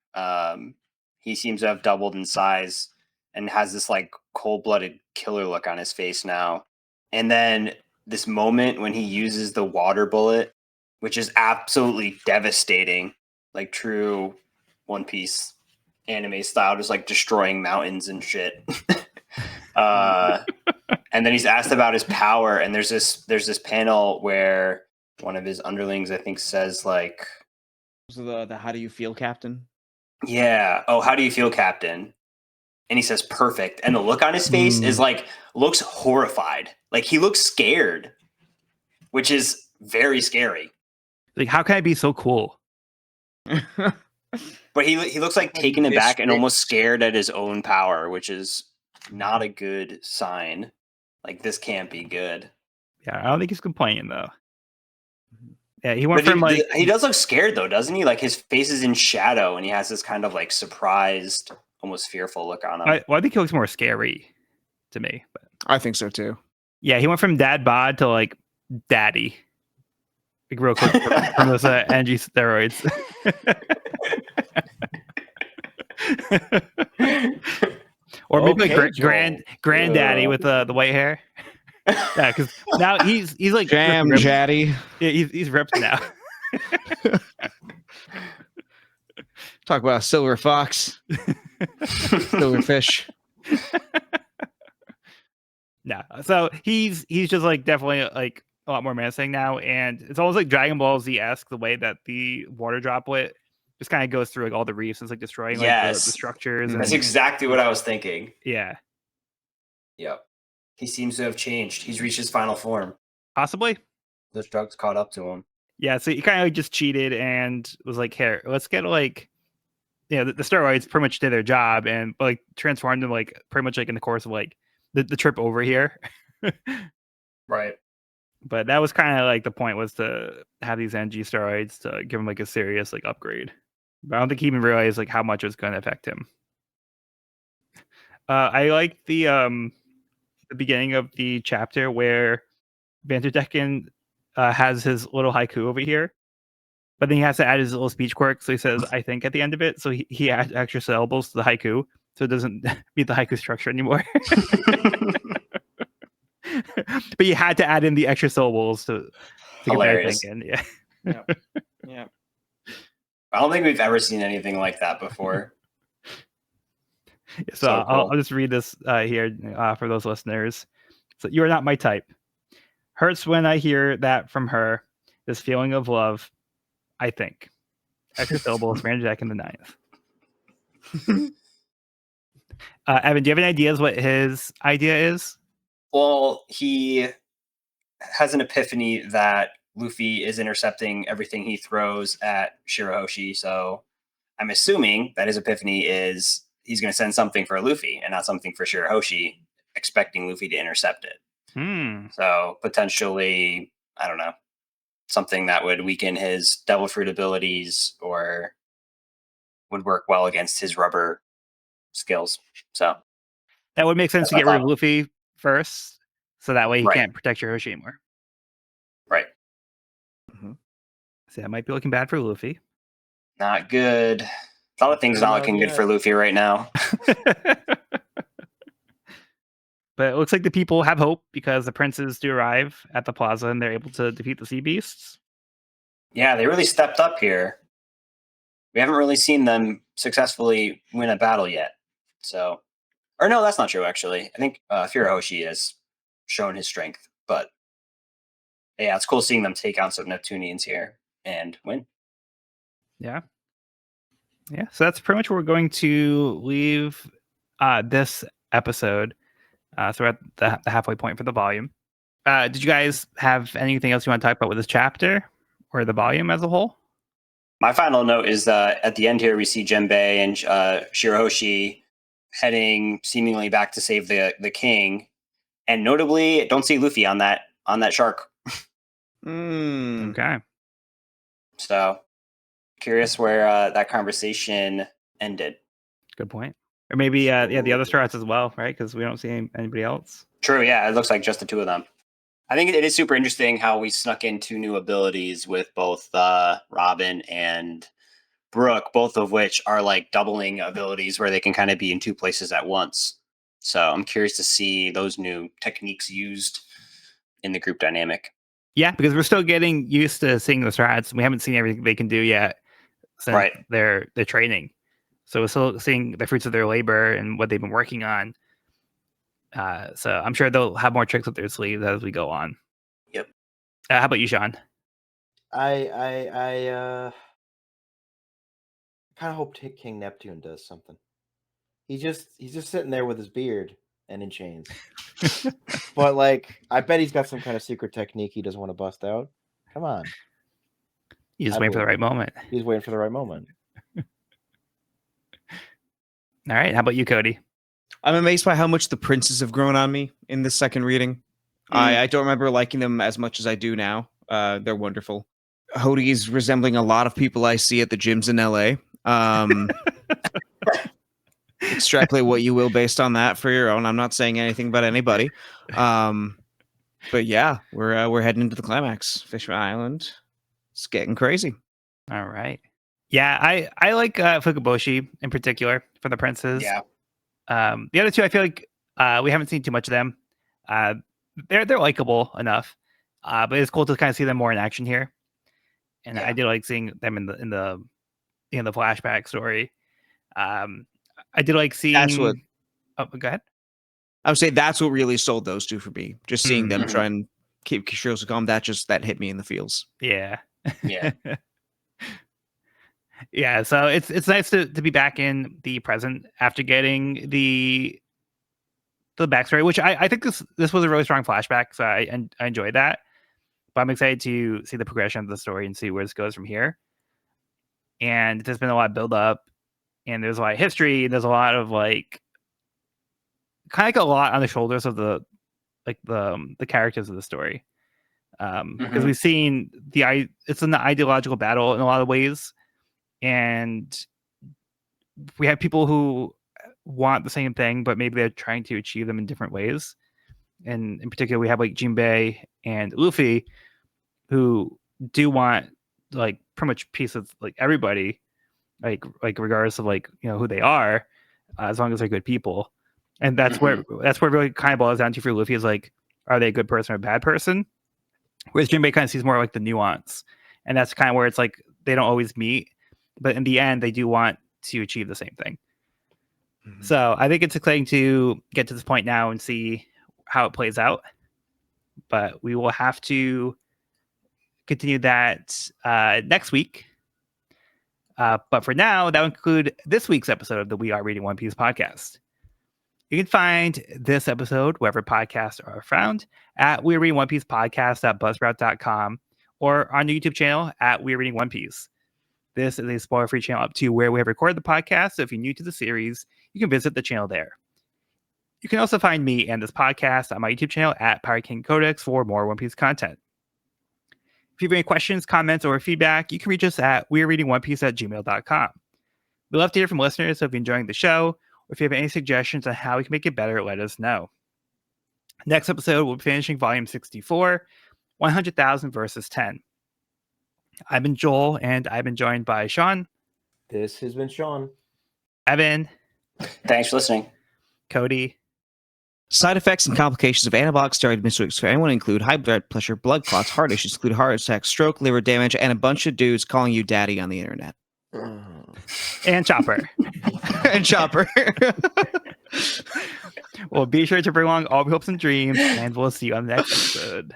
S3: He seems to have doubled in size and has this like cold-blooded killer look on his face now. And then this moment when he uses the water bullet, which is absolutely devastating, like true One Piece anime style, just like destroying mountains and shit. And then he's asked about his power, and there's this panel where one of his underlings, I think, says like,
S4: So the how do you feel, Captain?
S3: yeah, oh, how do you feel, Captain? And he says perfect, and the look on his face is like, looks horrified, like he looks scared, which is very scary.
S1: Like, how can I be so cool?
S3: But he looks like taken aback and almost scared at his own power, which is not a good sign. Like, this can't be good.
S1: Yeah, I don't think he's complaining though. Yeah, he went from
S3: he does look scared though, doesn't he? Like his face is in shadow and he has this kind of like surprised, almost fearful look on him.
S1: I think he looks more scary to me. But
S4: I think so too.
S1: yeah, he went from dad bod to like daddy, like real quick from those energy steroids. Or maybe
S2: Okay,
S1: like
S2: Joel.
S1: granddaddy with the white hair. Yeah, because now he's like
S4: Jam
S1: ripped.
S4: Jaddy.
S1: Yeah, he's ripped now.
S4: Talk about a silver fox. Silver fish.
S1: No, so he's just like definitely like a lot more menacing now, and it's almost like Dragon Ball Z-esque the way that the water droplet just kind of goes through like all the reefs. It's like destroying like the structures.
S3: That's
S1: And,
S3: exactly what I was thinking.
S1: yeah,
S3: Yep. He seems to have changed. He's reached his final form.
S1: possibly.
S3: The drugs caught up to him.
S1: Yeah, so he kind of like just cheated and was like, "Here, let's get like, you know, the steroids pretty much did their job and like transformed him like pretty much like in the course of like the trip over here."
S3: Right.
S1: But that was kind of like the point, was to have these NG steroids to give him like a serious like upgrade. But I don't think he even realized like how much it was going to affect him. I like the beginning of the chapter where Vanderdecken has his little haiku over here, but then he has to add his little speech quirk. So he says "I think" at the end of it. So he adds extra syllables to the haiku, so it doesn't meet the haiku structure anymore. But you had to add in the extra syllables to get better thinking. Yeah.
S4: Yeah.
S3: I don't think we've ever seen anything like that before.
S1: So
S3: So cool.
S1: I'll just read this here for those listeners. So, "You are not my type. Hurts when I hear that from her. This feeling of love, I think." Extra syllables, Vanderdeck in the ninth. Evan, do you have any ideas what his idea is?
S3: Well, he has an epiphany that Luffy is intercepting everything he throws at Shirahoshi. So I'm assuming that his epiphany is he's going to send something for Luffy and not something for Shirahoshi, expecting Luffy to intercept it. So potentially, I don't know, something that would weaken his devil fruit abilities or would work well against his rubber skills. So
S1: That would make sense
S3: That's
S1: to
S3: what
S1: get
S3: I
S1: rid of
S3: thought.
S1: Luffy first, so that way he
S3: Right.
S1: can't protect Shirahoshi anymore.
S3: Right.
S1: So that might be looking bad for Luffy.
S3: Not good. A lot of things not looking good for Luffy right now.
S1: But it looks like the people have hope because the princes do arrive at the plaza and they're able to defeat the sea beasts.
S3: Yeah, they really stepped up here. We haven't really seen them successfully win a battle yet. So, or no, that's not true. Actually, I think Furuhoshi has shown his strength, but yeah, it's cool seeing them take out some Neptunians here and win.
S1: Yeah. So that's pretty much where we're going to leave this episode. So we're at the halfway point for the volume. Did you guys have anything else you want to talk about with this chapter or the volume as a whole?
S3: My final note is at the end here, we see Jinbei and Shirahoshi heading seemingly back to save the king, and notably, don't see Luffy on that shark.
S1: Okay.
S3: So, curious where that conversation ended.
S1: Good point. Or maybe the other Strats as well, right? Because we don't see anybody else.
S3: True. Yeah, it looks like just the two of them. I think it is super interesting how we snuck in two new abilities with both Robin and Brooke, both of which are like doubling abilities where they can kind of be in two places at once. So I'm curious to see those new techniques used in the group dynamic.
S1: Yeah, because we're still getting used to seeing the Strats. We haven't seen everything they can do yet since their training. So we're still seeing the fruits of their labor and what they've been working on. So I'm sure they'll have more tricks up their sleeves as we go on.
S3: Yep.
S1: How about you, Sean?
S2: I kind of hope King Neptune does something. He's just sitting there with his beard and in chains. But like, I bet he's got some kind of secret technique he doesn't want to bust out. Come on.
S1: He's just waiting for the right moment.
S2: He's waiting for the right moment.
S1: All right. How about you, Cody?
S4: I'm amazed by how much the princes have grown on me in this second reading. I don't remember liking them as much as I do now. They're wonderful. Hody is resembling a lot of people I see at the gyms in LA. Extrapolate what you will based on that for your own. I'm not saying anything about anybody. But yeah, we're heading into the climax. Fishman Island. It's getting crazy.
S1: All right. Yeah, I like Fukaboshi in particular for the princes.
S3: Yeah.
S1: The other two, I feel like we haven't seen too much of them. They're likable enough, but it's cool to kind of see them more in action here. And I did like seeing them in the flashback story. I did like seeing.
S4: That's what.
S1: Oh, go ahead.
S4: I would say that's what really sold those two for me. Just seeing them try and keep Kishiro's calm. That hit me in the feels.
S1: Yeah.
S3: Yeah.
S1: Yeah, so it's nice to be back in the present after getting the backstory, which I think this was a really strong flashback, so I enjoyed that. But I'm excited to see the progression of the story and see where this goes from here. And there's been a lot of build up, and there's a lot of history, and there's a lot of like kind of like a lot on the shoulders of the characters of the story. Because we've seen it's an ideological battle in a lot of ways. And we have people who want the same thing, but maybe they're trying to achieve them in different ways. And in particular, we have like Jinbei and Luffy, who do want like pretty much peace with like everybody, like regardless of like who they are, as long as they're good people. And that's where it really kind of boils down to for Luffy is like, are they a good person or a bad person? Whereas Jinbei kind of sees more like the nuance, and that's kind of where it's like they don't always meet. But in the end, they do want to achieve the same thing. So I think it's exciting to get to this point now and see how it plays out. But we will have to continue that next week. But for now, that will include this week's episode of the We Are Reading One Piece podcast. You can find this episode wherever podcasts are found at We Are Reading One Piece podcast.buzzsprout.com or on the YouTube channel at We Are Reading One Piece. This is a spoiler-free channel up to where we have recorded the podcast, so if you're new to the series, you can visit the channel there. You can also find me and this podcast on my YouTube channel at Pirate King Codex for more One Piece content. If you have any questions, comments, or feedback, you can reach us at wearereadingonepiece@gmail.com. We'd love to hear from listeners, so if you're enjoying the show, or if you have any suggestions on how we can make it better, let us know. Next episode, we'll be finishing Volume 64, 100,000 versus 10. I've been Joel, and I've been joined by Sean.
S2: This has been Sean.
S1: Evan.
S3: Thanks for listening.
S1: Cody.
S4: Side effects and complications of anabolic steroid misuse for anyone include high blood pressure, blood clots, heart issues, include heart attack, stroke, liver damage, and a bunch of dudes calling you daddy on the internet.
S1: and Chopper.
S4: and Chopper.
S1: Well, be sure to bring along all your hopes and dreams, and we'll see you on the next episode.